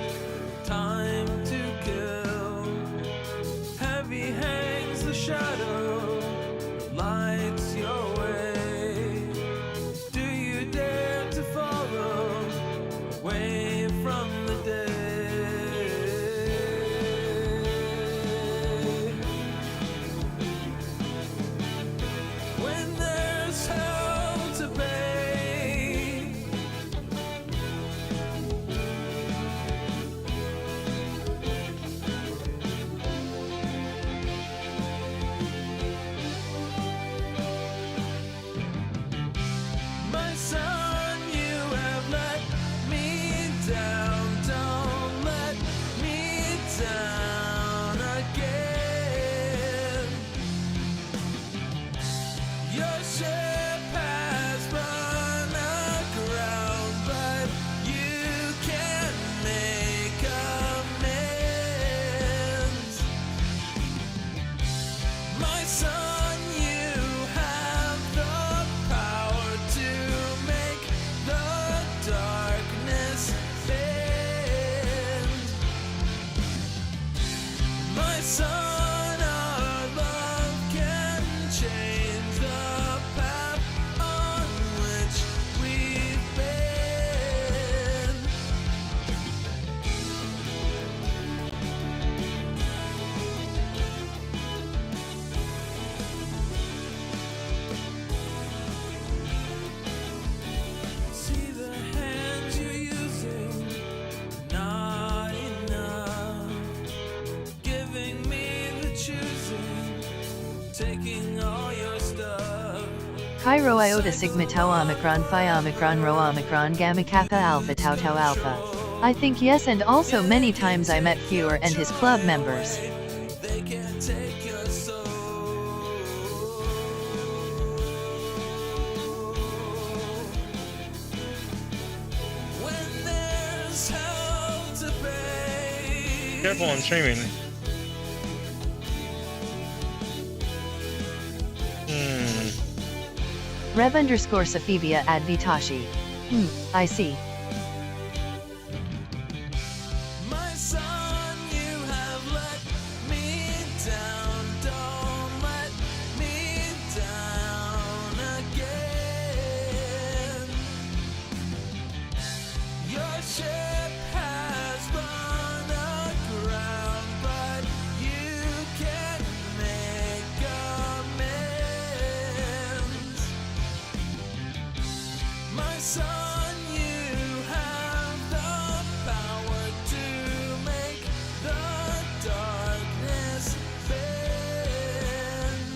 time to kill. Heavy hangs the shadow, lights your way. Do you dare to follow away from the day? When there's hell to pay, my son, you have let me down. Don't let me down again. Your ship has run aground, but you can make amends. My son, you have the power to make the darkness bend. My son, our love can change the path on which we've been. See the hands you're using, not enough. Giving me the choosing, taking all your stuff. Cairo iota sigma tau omicron phi omicron rho omicron gamma kappa alpha tau tau alpha. I think yes, and also many times I met Fewer and his club members. They can't take your soul. When there's hell to pay. Careful on streaming. Rev underscore Sophia ad Vitashi. I see. My son, you have let me down. Don't let me down again. Your ship has run aground, but you can make amends. My son, you have the power to make the darkness bend.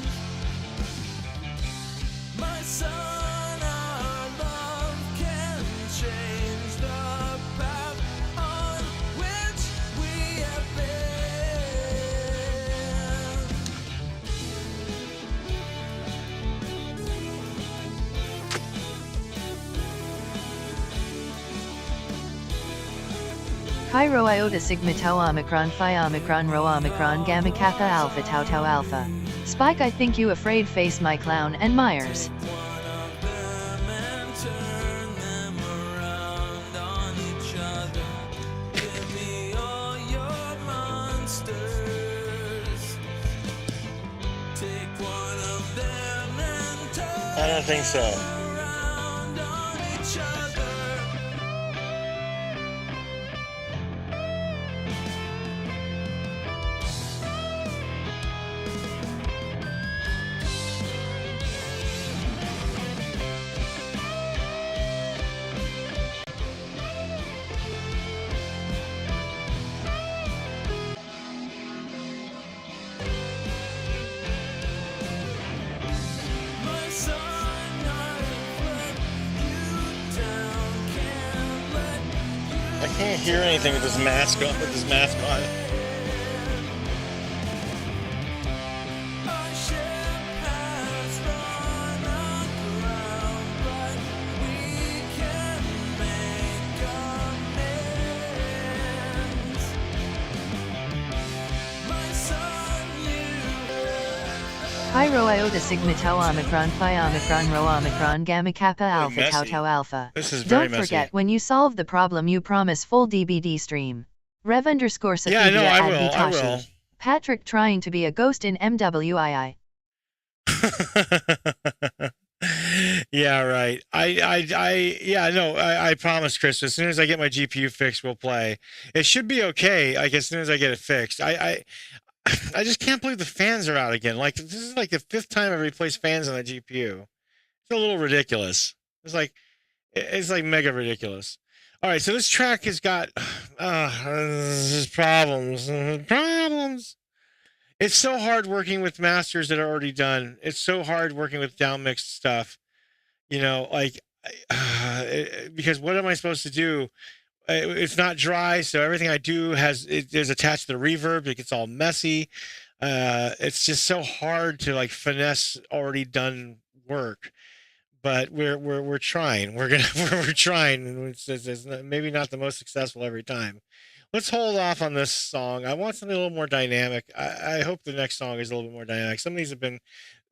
My son, our love can change the path on which we have been. Chi Rho Iota Sigma Tau Omicron Phi Omicron Rho Omicron Gamma Kappa Alpha Tau Tau Alpha. Spike, I think you afraid face my clown and Myers. One of them and turn them around on each other. Give me all your monsters. Take one of them and turn I don't think so. around on each other. My son, I've let you down, can't let you I can't hear anything with this mask on. With this mask on. Our ship has run aground, but we can make amends. My son, Chi Rho Iota Sigma Tau Omicron Phi Omicron Rho Omicron Gamma Kappa Alpha Tau messy. Tau Alpha. This is very Don't messy. forget, when you solve the problem, you promise full DBD stream. Rev underscore Sophia Yeah, I know, I at will, I Vitashi. will. Patrick trying to be a ghost in MWII. Yeah, right. I promise, Chris. As soon as I get my GPU fixed, we'll play. It should be okay. Like as soon as I get it fixed. I just can't believe the fans are out again. Like this is like the 5th time I've replaced fans on the GPU. It's a little ridiculous. It's like mega ridiculous. All right, so this track has got problems. It's so hard working with masters that are already done. It's so hard working with downmixed stuff. You know, like because what am I supposed to do? It's not dry, so everything I do is attached to the reverb. It gets all messy. It's just so hard to like finesse already done work. But we're trying. We're trying, and it's maybe not the most successful every time. Let's hold off on this song. I want something a little more dynamic. I hope the next song is a little bit more dynamic. Some of these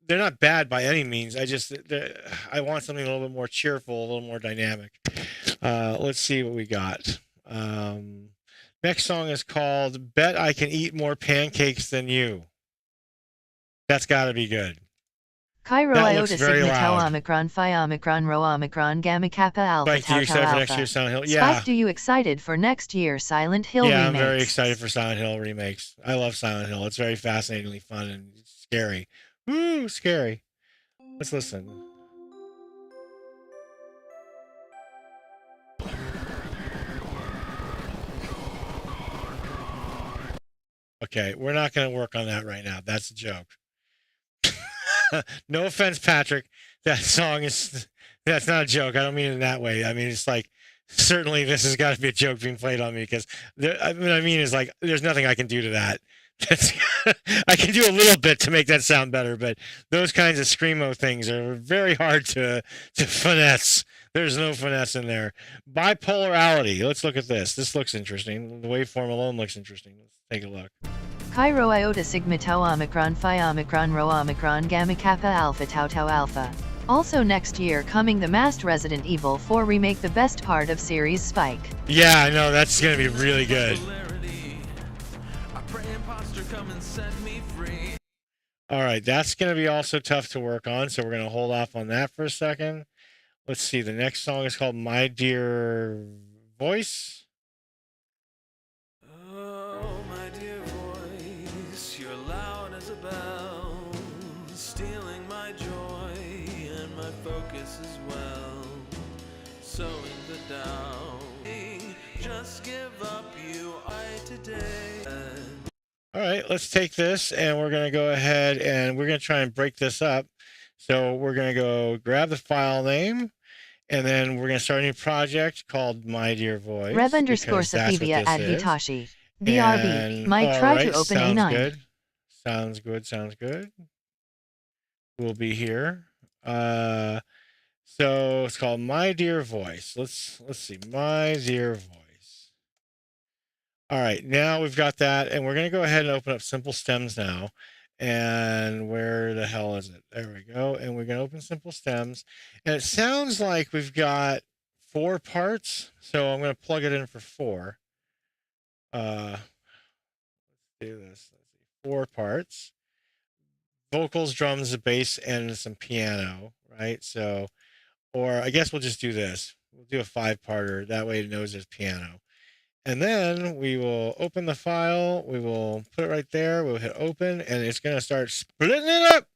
they're not bad by any means. I want something a little bit more cheerful, a little more dynamic. Let's see what we got. Next song is called "Bet I Can Eat More Pancakes Than You." That's got to be good. Chi Rho That looks Iota very Sigma Tau loud. Omicron Phi Omicron Rho Omicron Gamma Kappa Alpha Spike, do you Tau Tau excited for next Alpha. year's Silent Hill? Yeah. Spike, do you excited for next year's Silent Hill Yeah, I'm remakes? very excited for Silent Hill remakes. I love Silent Hill. It's very fascinatingly fun and scary. Woo, scary. Let's listen. Okay, we're not going to work on that right now. That's a joke. No offense, Patrick. That's not a joke. I don't mean it in that way. I mean, it's like, certainly this has got to be a joke being played on me because what I mean is like, there's nothing I can do to that. I can do a little bit to make that sound better, but those kinds of screamo things are very hard to finesse. There's no finesse in there. Bipolarity. Let's look at this. This looks interesting. The waveform alone looks interesting. Let's take a look. Chi Rho Iota Sigma Tau Omicron Phi Omicron Rho Omicron Gamma Kappa Alpha Tau Tau Alpha. Also next year coming the masked Resident Evil 4 remake, the best part of series Spike. Yeah, I know, that's gonna be really good. I pray imposter come and set me free. All right, that's gonna be also tough to work on, so we're gonna hold off on that for a second. Let's see, the next song is called My Dear Voice. Oh, my dear voice, you're loud as a bell, stealing my joy and my focus as well, sowing the down. Just give up, you I today. All right, let's take this and we're gonna go ahead and we're gonna try and break this up. So we're gonna go grab the file name, and then we're going to start a new project called My Dear Voice. Rev_Sophia Advitashi. BRB. Might try to open sounds A9. Good. Sounds good. Sounds good. We'll be here. So it's called My Dear Voice. Let's see. My Dear Voice. All right. Now we've got that, and we're going to go ahead and open up Simple Stems now. And where the hell is it? There we go. And we're going to open Simple Stems. And it sounds like we've got 4 parts. So I'm going to plug it in for 4. Let's do this. Let's see. 4 parts. Vocals, drums, a bass, and some piano, right? So, or I guess we'll just do this. We'll do a 5-parter. That way it knows there's piano. And then we will open the file. We will put it right there. We'll hit open, and it's going to start splitting it up.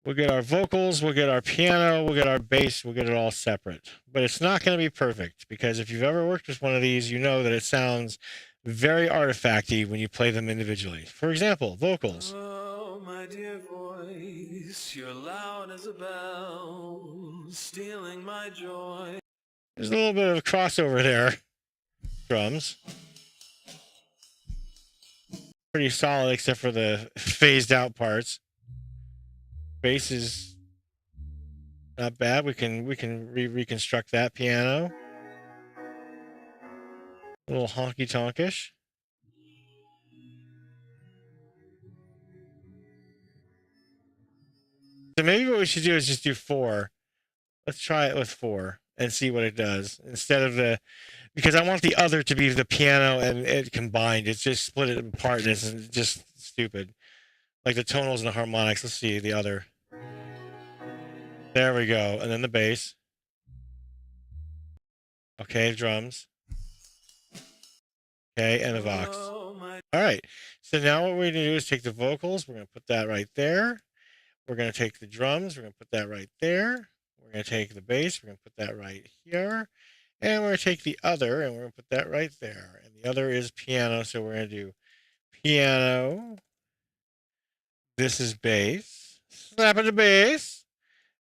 We'll get our vocals. We'll get our piano. We'll get our bass. We'll get it all separate. But it's not going to be perfect, because if you've ever worked with one of these, you know that it sounds very artifacty when you play them individually. For example, vocals. Oh, my dear voice, you're loud as a bell, stealing my joy. There's a little bit of a crossover there. Drums. Pretty solid except for the phased out parts. Bass is not bad. We can reconstruct that. Piano. A little honky tonkish. So maybe what we should do is just do 4. Let's try it with 4 and see what it does instead of the, because I want the other to be the piano and it combined. It's just split it apart and it's just stupid. Like the tonals and the harmonics. Let's see the other. There we go. And then the bass. Okay, drums. Okay, and the vox. All right. So now what we're going to do is take the vocals. We're going to put that right there. We're going to take the drums. We're going to put that right there. We're going to take the bass. We're going to put that right here. And we're going to take the other and we're going to put that right there. And the other is piano. So we're going to do piano. This is bass. Slap it to bass.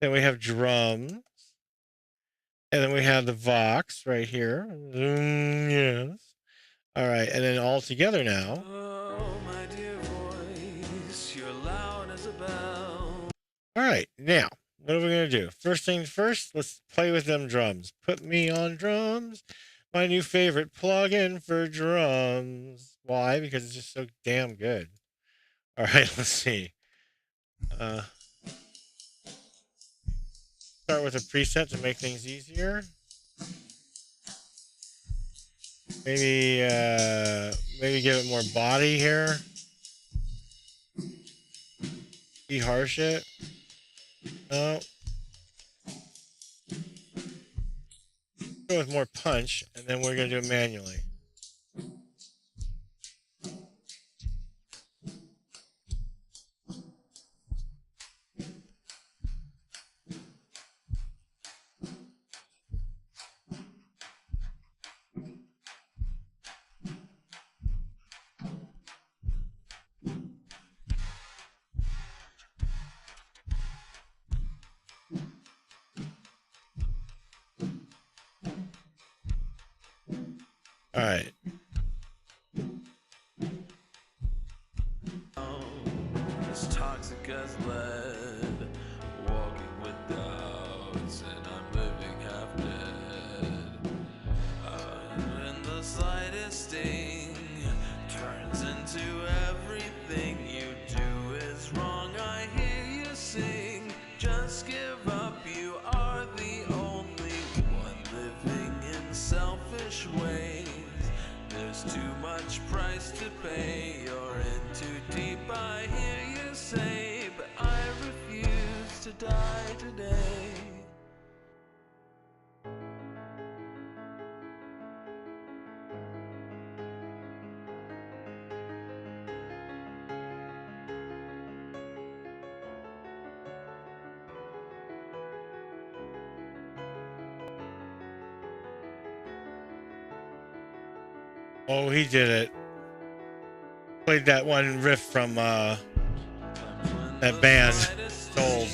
Then we have drums. And then we have the vox right here. Yes. All right. And then all together now. Oh, my dear voice, you're loud as a bell. All right. Now, what are we going to do? First things first, let's play with them drums. Put me on drums. My new favorite plugin for drums. Why? Because it's just so damn good. All right, let's see. Start with a preset to make things easier. Maybe give it more body here. De-harsh it. No. Go with more punch, and then we're going to do it manually. All right. As toxic as lead, walking with doubts, and I'm living half dead. And the slightest thing turns into everything you do is wrong. I hear you sing, just Just give up, you are the only one living in selfish ways. There's too much price to pay, you're in too deep, I hear you say, but I refuse to die today. Oh, he did it. Played that one riff from that band. Sold.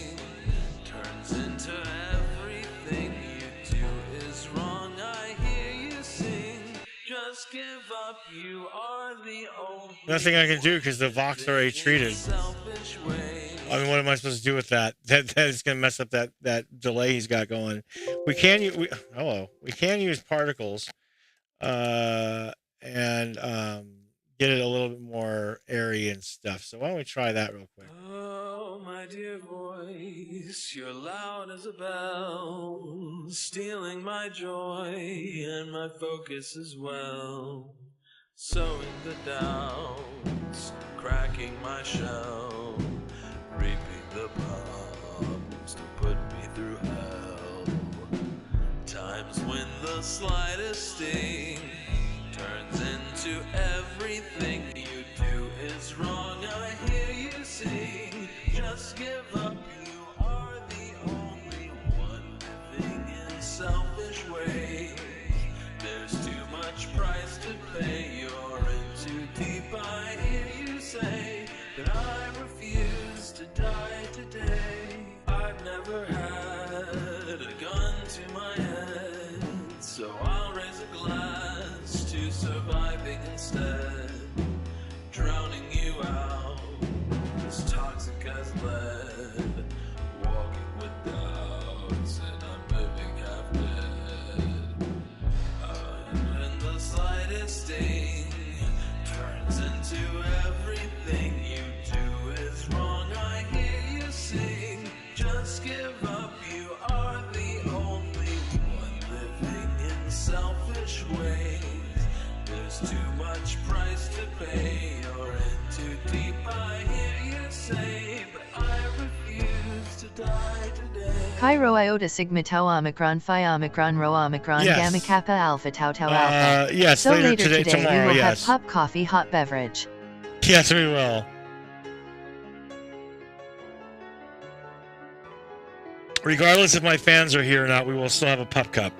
Turns into everything you do is wrong. I hear you sing. Just give up. You are the only. Nothing I can do because the Vox are already treated. Selfish way. I mean, what am I supposed to do with that? That is going to mess up that delay he's got going. We can use particles, and get it a little bit more airy and stuff. So why don't we try that real quick? Oh, my dear voice, you're loud as a bell, stealing my joy and my focus as well. Sowing the doubts, cracking my shell, reaping the bumps to put me through hell. Times when the slightest thing turns into everything you do is wrong. I hear you sing. Just give up. You are the only one living in selfish ways. There's too much price to pay. You're in too deep. I hear you say that I refuse to die today. I've never had a gun to my head, so I'll raise a glass to surviving instead. Drowning you out as toxic as lead. Walking with doubts and I'm living half dead. And the slightest thing turns into everything you do is wrong. I hear you sing. Just give up. You are the only one living in selfish ways. There's too much price to pay. You're in too deep. I hear you say, but I refuse to die today. Cairo iota sigma tau omicron phi omicron rho omicron Yes. gamma kappa alpha tau tau alpha. Yes, So later today, tomorrow, you will yes. have pop coffee hot beverage. Yes, we will. Regardless if my fans are here or not, we will still have a pup cup.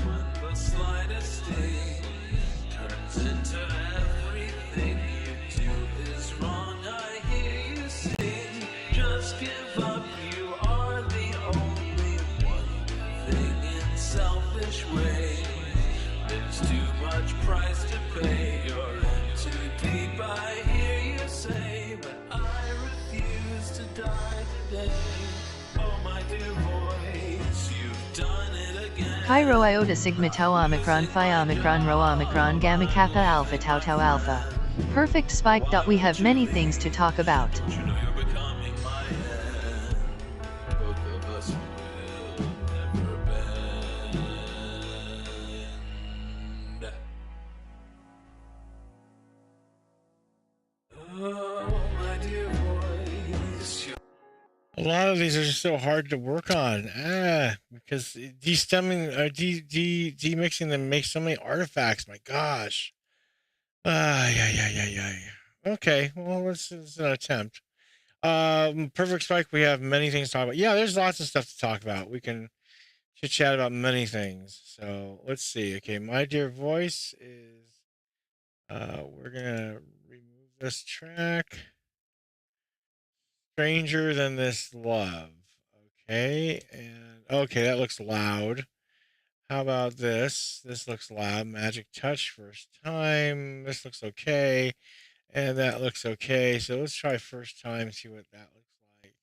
When the slightest thing turns into everything you do is wrong, I hear you sing. Just give up. You are the only one living in selfish ways. There's too much price to pay. You're in too deep. I hear you say, but I refuse to die today. Oh, my dear voice, you've done it again. Cairo iota sigma tau omicron phi omicron rho omicron gamma kappa alpha tau tau alpha. Perfect spike. We have many things to talk about. You know you're becoming my end. Both of us will never bend. Oh, my dear voice, you're A lot of these are just so hard to work on. Because destemming or demixing them makes so many artifacts. My gosh. Yeah. Okay, well, let's an attempt. Perfect Spike, we have many things to talk about. Yeah, there's lots of stuff to talk about. We can chit chat about many things. So let's see. Okay, my dear voice is we're gonna remove this track. Stranger Than This Love. Okay, and okay, that looks loud. How about this? This looks loud. Magic Touch, first time. This looks okay. And that looks okay. So let's try first time, see what that looks like.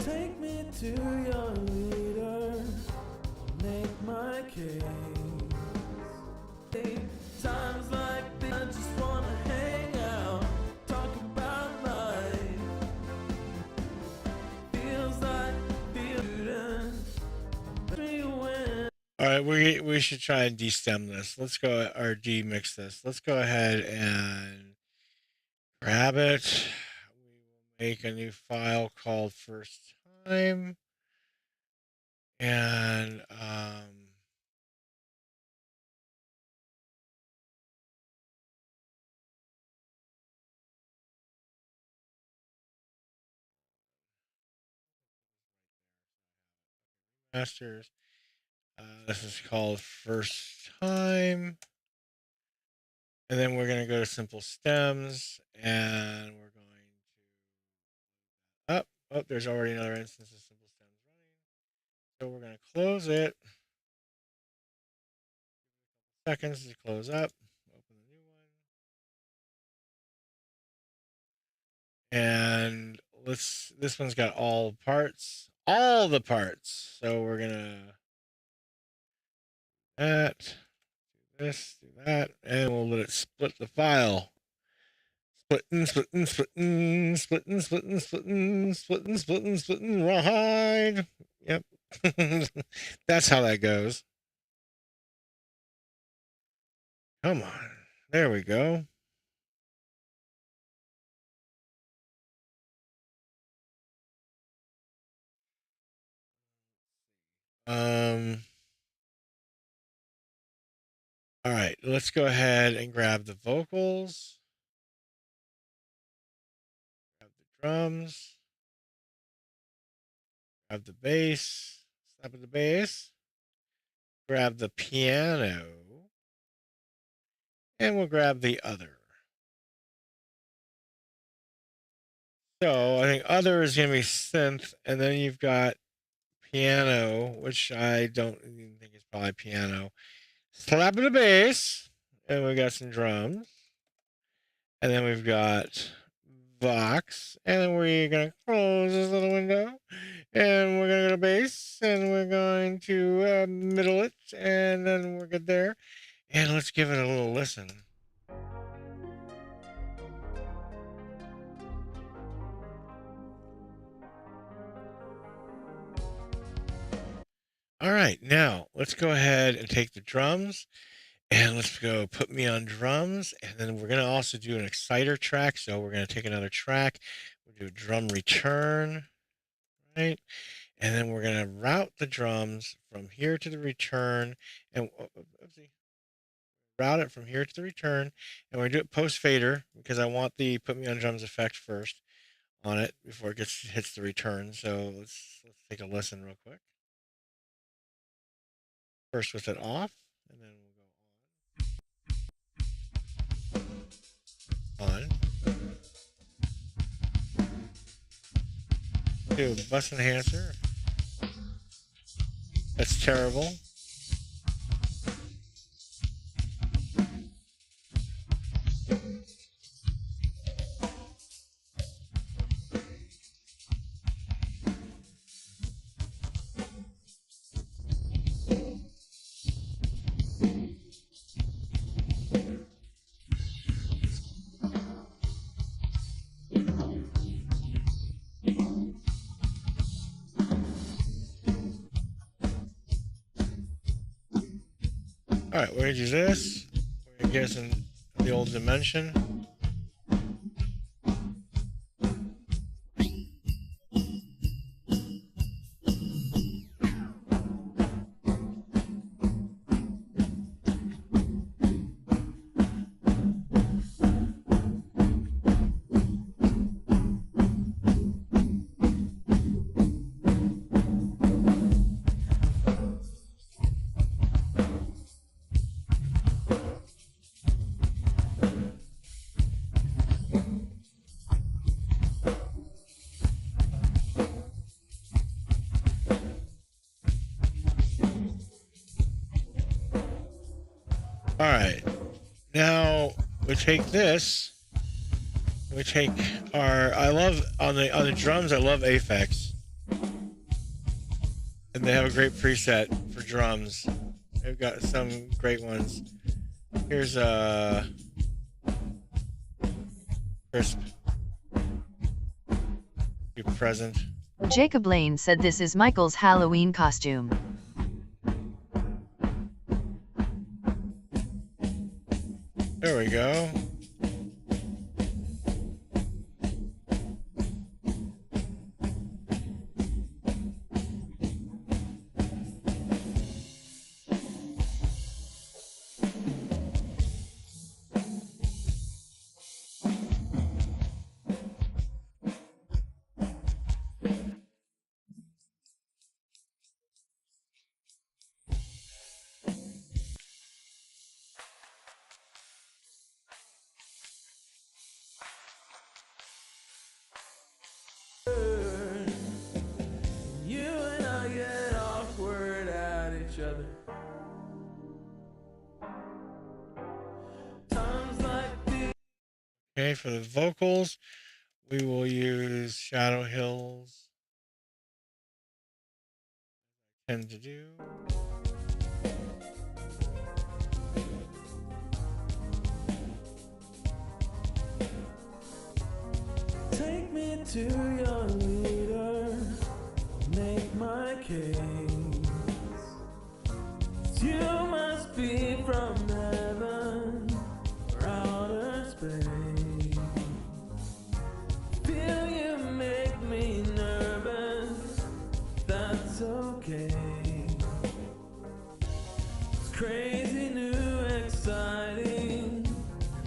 Take me to your leader, make my case. Times like this, I just wanna hang out, talk about life. Feels like feeling me when. All right, we should try and destem this. Let's go, or demix this. Let's go ahead and grab it. We will make a new file called first time. And masters. This is called first time. And then we're going to go to simple stems, and we're going to oh, there's already another instance of simple stems running. So we're going to close it. Seconds to close up. Open the new one. And this one's got all the parts. So we're going to do this, do that, and we'll let it split the file. Splitting, rawhide. Yep. That's how that goes. Come on. There we go. All right, let's go ahead and grab the vocals. Grab the drums. Grab the bass. Stop at the bass. Grab the piano. And we'll grab the other. So I think other is going to be synth, and then you've got piano, which I don't even think is probably piano. Slap of the bass, and we got some drums, and then we've got Vox, and then we're gonna close this little window, and we're gonna go to bass, and we're going to middle it, and then we're good there, and let's give it a little listen. All right, now let's go ahead and take the drums, and let's go put me on drums, and then we're going to also do an exciter track. So we're going to take another track, we'll do a drum return, right? And then we're going to route the drums from here to the return, and route it from here to the return, and we're going to do it post fader because I want the put me on drums effect first on it before it hits the return. So let's take a listen real quick. First with it off, and then we'll go on. Do bus enhancer. That's terrible. All right, we're gonna do this. We're gonna get us in the old dimension. All right, now we take this. We take our. I love on the drums. I love Aphex. And they have a great preset for drums. They've got some great ones. Here's Crisp. Be present. Jacob Lane said this is Michael's Halloween costume. There we go. You and I get awkward at each other. Times like these. Okay, for the vocals, we will use Shadow Hills. I tend to do. Take me to your leader, make my case. You must be from heaven or outer space. Feel you make me nervous, that's okay. It's crazy, new, exciting,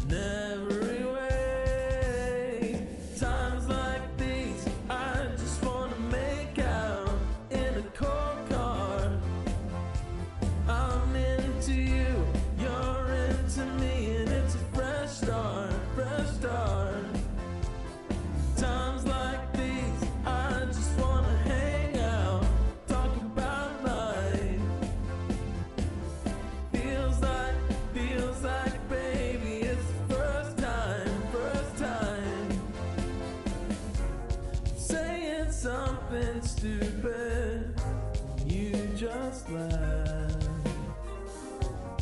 in every way. Times like these, I just wanna make out in a cold car. I'm into you, you're into me, and it's a fresh start, fresh start. Times like these, I just wanna hang out, talk about life. Feels like, baby, it's the first time. Saying something stupid, you just laugh.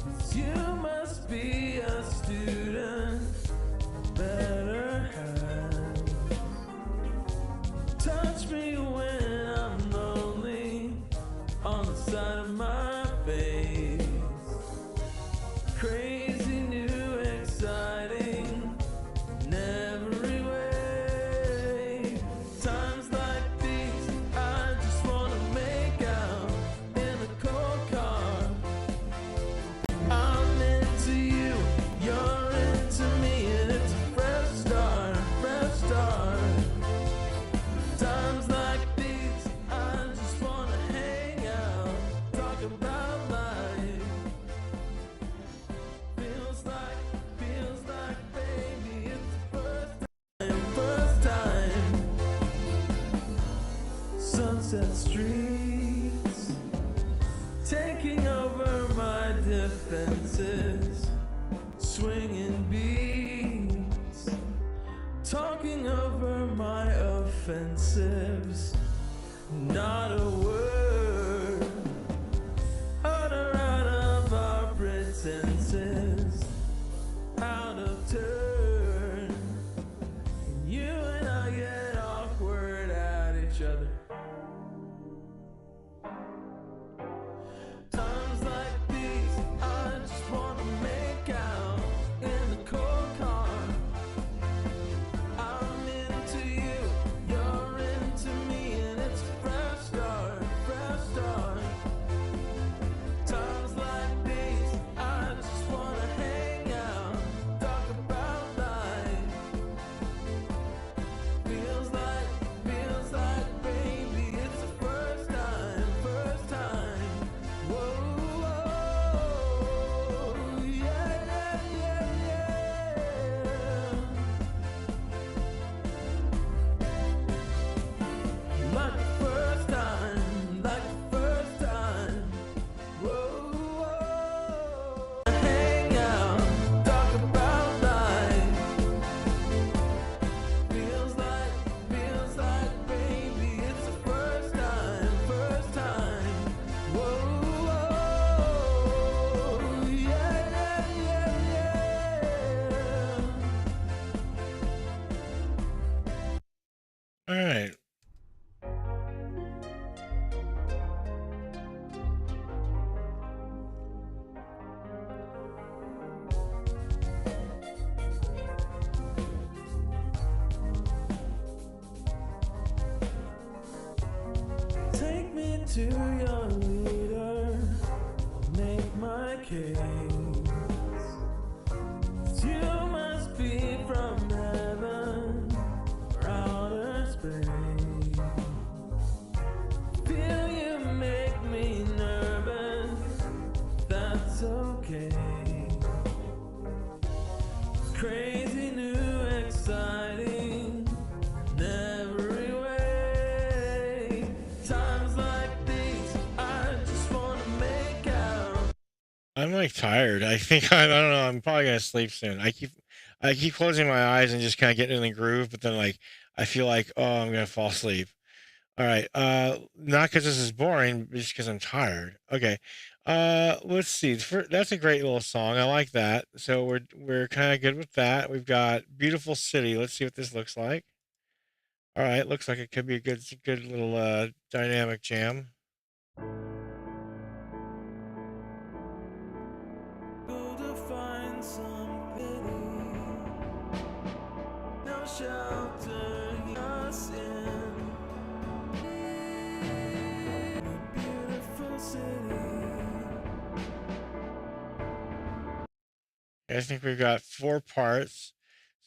'Cause you must be a student, better have. Touch me when I'm lonely, on the side of my face. Crazy, new, exciting, in every way. Times like these, I just wanna make out in a cold car. I'm into you, you're into me, and it's a fresh start, fresh start. Times like these, I just wanna hang out, talk about life. Feels like, baby, it's the first time. Sunset streets, taking over my defenses, swinging beats, talking over my offensives. Not a word utter out of our pretenses, out of turn. And you and I get awkward at each other. Times like these, I just wanna make out in the cold car. I'm into you, you're into me, and it's a fresh start, fresh All right. Take me to your leader, make my case. You must be from heaven or outer space. Feel you make me nervous, that's okay. It's crazy, new, exciting, in every way. Times like these, I just wanna make out. I'm like tired. I think I don't know. I'm probably gonna sleep soon. I keep closing my eyes and just kind of getting in the groove, but then like I feel like I'm gonna fall asleep. All right. Not because this is boring, but just because I'm tired. Okay. Let's see. That's a great little song. I like that. So we're kind of good with that. We've got Beautiful City. Let's see what this looks like. All right. Looks like it could be a good little dynamic jam. Go to find some pity, no shelter us in a beautiful city. I think we've got 4 parts.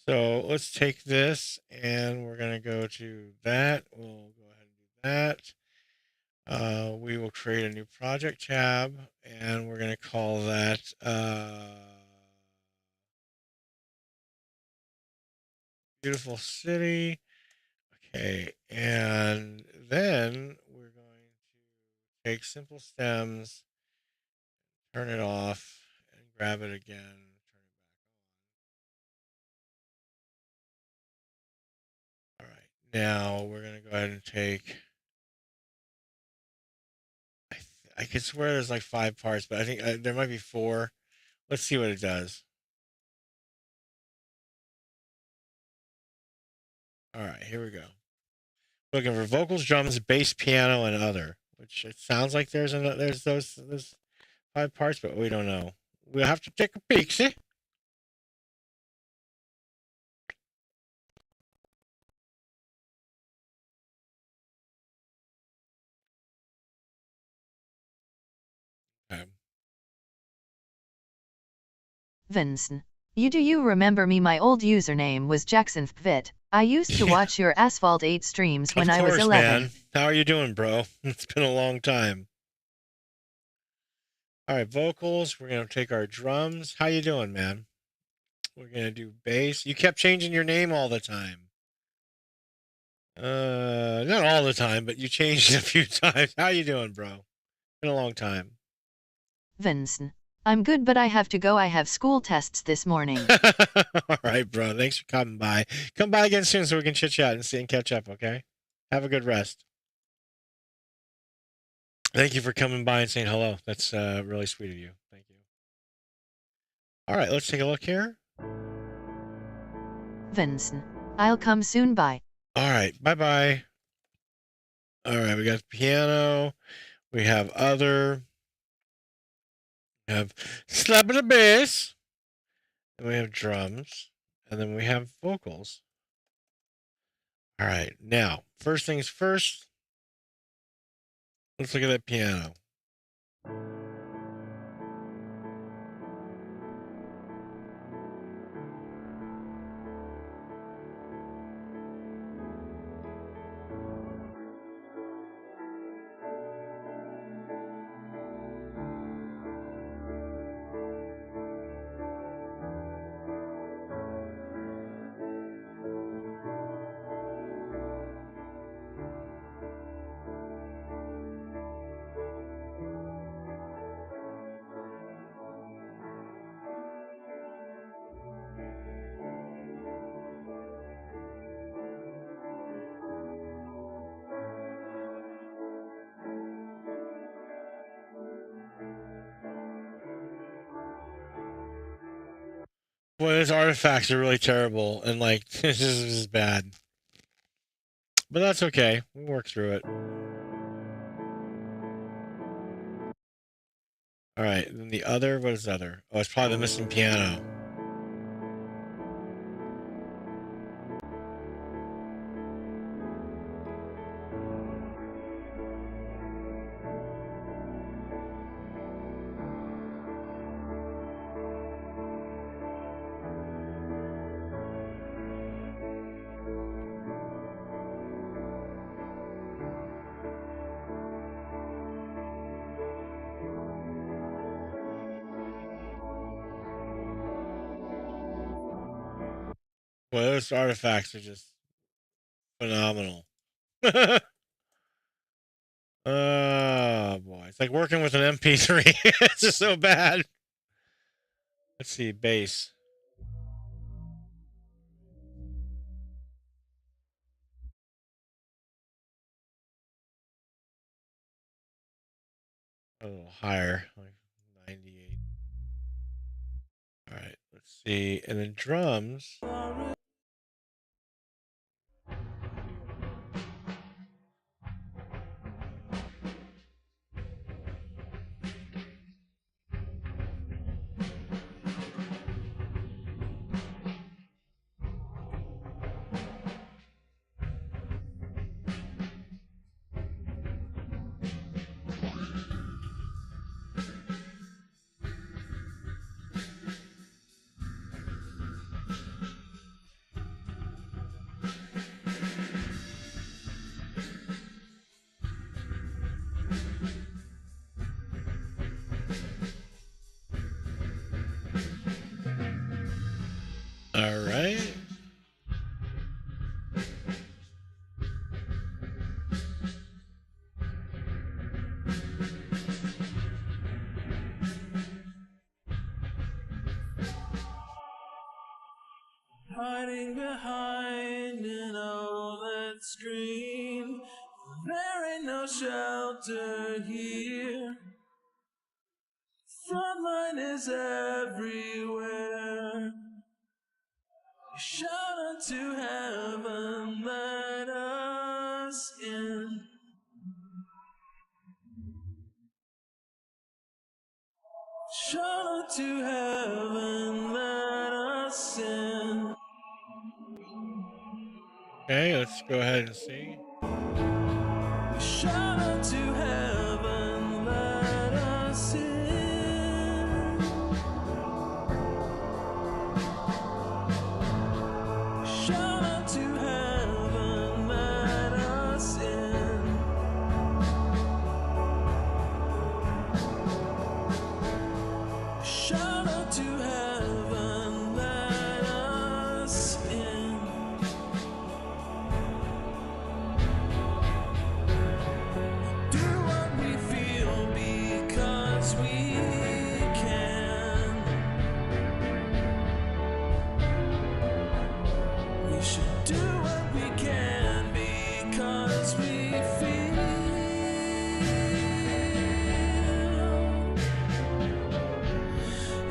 So let's take this and we're going to go to that. We'll go ahead and do that. We will create a new project tab and we're going to call that Beautiful City. Okay. And then we're going to take simple stems, turn it off, and grab it again. Turn it back on. All right. Now we're going to go ahead and take. I could swear there's like 5 parts, but I think there might be 4. Let's see what it does. All right, here we go. Looking for vocals, drums, bass, piano, and other. Which it sounds like there's those 5 parts, but we don't know. We'll have to take a peek. See. Okay. Vincent. You remember me? My old username was JacksonVit. I used to watch your Asphalt 8 streams when Of I was course, 11. man. How are you doing, bro? It's been a long time. All right, vocals. We're gonna take our drums. How you doing, man? We're gonna do bass. You kept changing your name all the time. Not all the time, but you changed it a few times. How you doing, bro? Been a long time. Vincent. I'm good, but I have to go. I have school tests this morning. All right, bro. Thanks for coming by. Come by again soon so we can chit chat and see and catch up. Okay. Have a good rest. Thank you for coming by and saying hello. That's really sweet of you. Thank you. All right, let's take a look here. Vincent. I'll come soon. Bye. All right. Bye bye. All right. We got piano. We have other. We have slapping the bass. And we have drums. And then we have vocals. All right. Now, first things first. Let's look at that piano. Well, his artifacts are really terrible, and like this is bad. but that's okay. We'll work through it. All right. Then the other, what is the other? Oh, it's probably the missing piano. Well, those artifacts are just phenomenal. Oh boy, it's like working with an MP3. It's just so bad. Let's see, bass. A little higher, like 98. All right, let's see. And then drums. All right. Hiding behind an OLED screen, there ain't no shelter here. Frontline is everywhere. Shout unto heaven, let us in. Shout unto heaven, let us in. Okay, let's go ahead and see. Shout unto heaven, let us in. Shout unto heaven, let us in. Shout unto heaven, let us in. Do what we feel because we can. We should do what we can because we feel.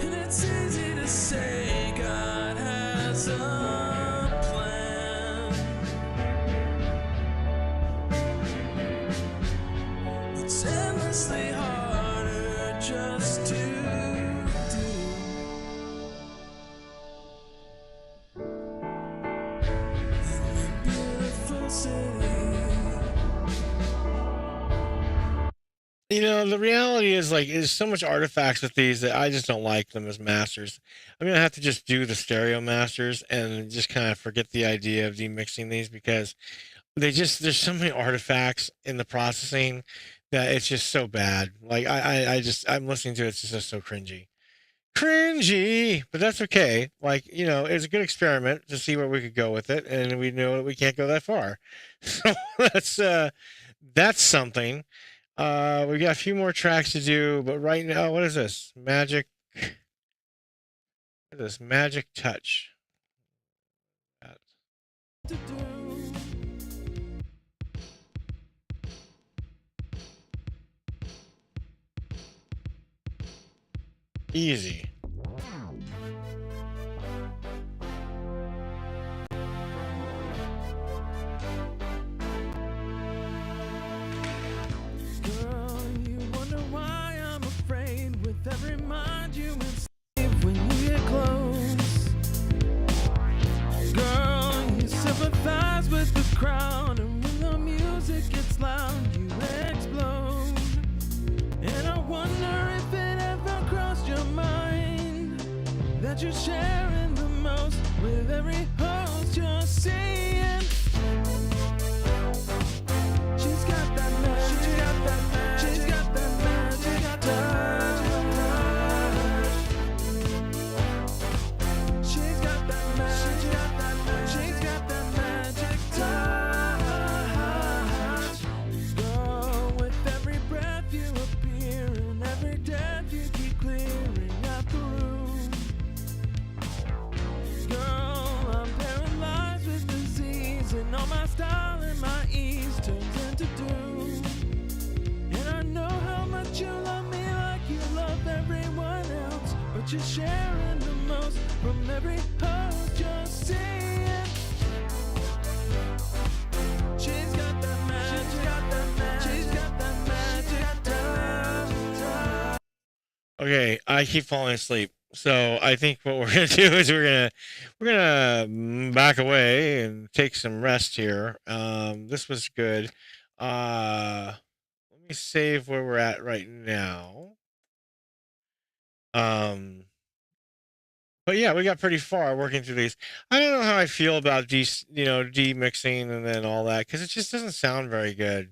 And it's easy to say God has a plan. It's endlessly harder just to do. In the beautiful city. You know, the reality is like there's so much artifacts with these that I just don't like them as masters. I'm gonna have to just do the stereo masters and just kind of forget the idea of demixing these because there's so many artifacts in the processing that it's just so bad. Like I'm listening to it, it's just so cringy, but that's okay. Like, you know, it's a good experiment to see where we could go with it, and we know that we can't go that far. So that's something. We got a few more tracks to do, but right now, what is this? Magic. What is this? Magic Touch. Easy. most with every host just saying. She's got that magic, she's got that magic, she's got that magic touch. She's got that magic, she's got that magic, she's got that magic touch. Girl, with every breath you appear and every death you keep clearing out the room. Girl, I'm paralyzed with disease and all my style and my ease turns into doom. And I know how much you love me like you love everyone else, but you're sharing the most from every post you're seeing. She's got that magic, she's got that magic, she's got that magic touch. Okay, I keep falling asleep. So I think what we're gonna do is we're gonna back away and take some rest here. This was good. Let me save where we're at right now. But yeah, we got pretty far working through these. I don't know how I feel about demixing and then all that, because it just doesn't sound very good.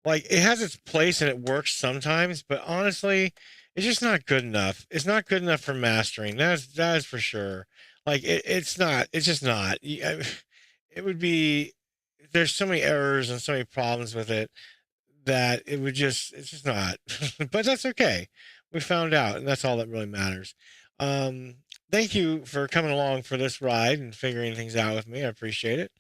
Like, it has its place and it works sometimes, but honestly, it's just not good enough. It's not good enough for mastering. That is for sure. Like, it's not. It's just not. It would be. There's so many errors and so many problems with it that it's just not. But that's okay. We found out, and that's all that really matters. Thank you for coming along for this ride and figuring things out with me. I appreciate it.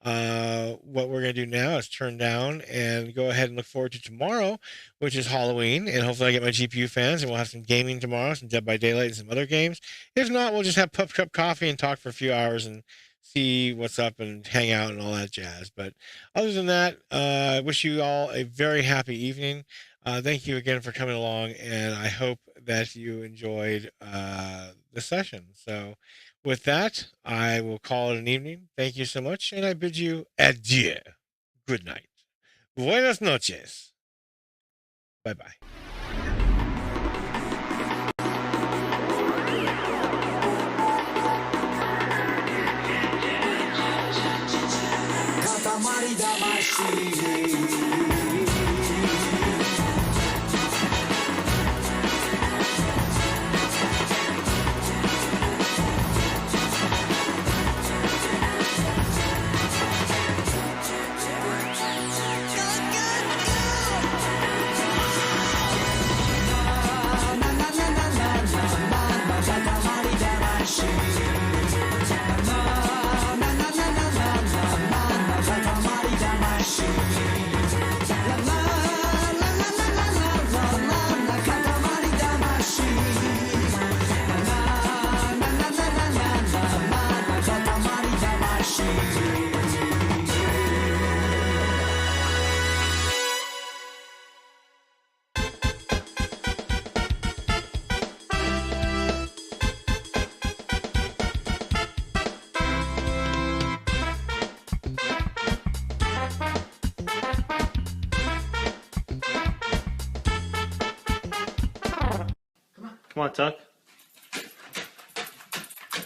What we're going to do now is turn down and go ahead and look forward to tomorrow, which is Halloween, and hopefully I get my GPU fans and we'll have some gaming tomorrow, some Dead by Daylight and some other games. If not, we'll just have Pup Cup Coffee and talk for a few hours and see what's up and hang out and all that jazz. But other than that, I wish you all a very happy evening. Thank you again for coming along, and I hope that you enjoyed the session. So with that, I will call it an evening. Thank you so much, and I bid you adieu. Good night. Buenas noches. Bye-bye. Come on, Tuck.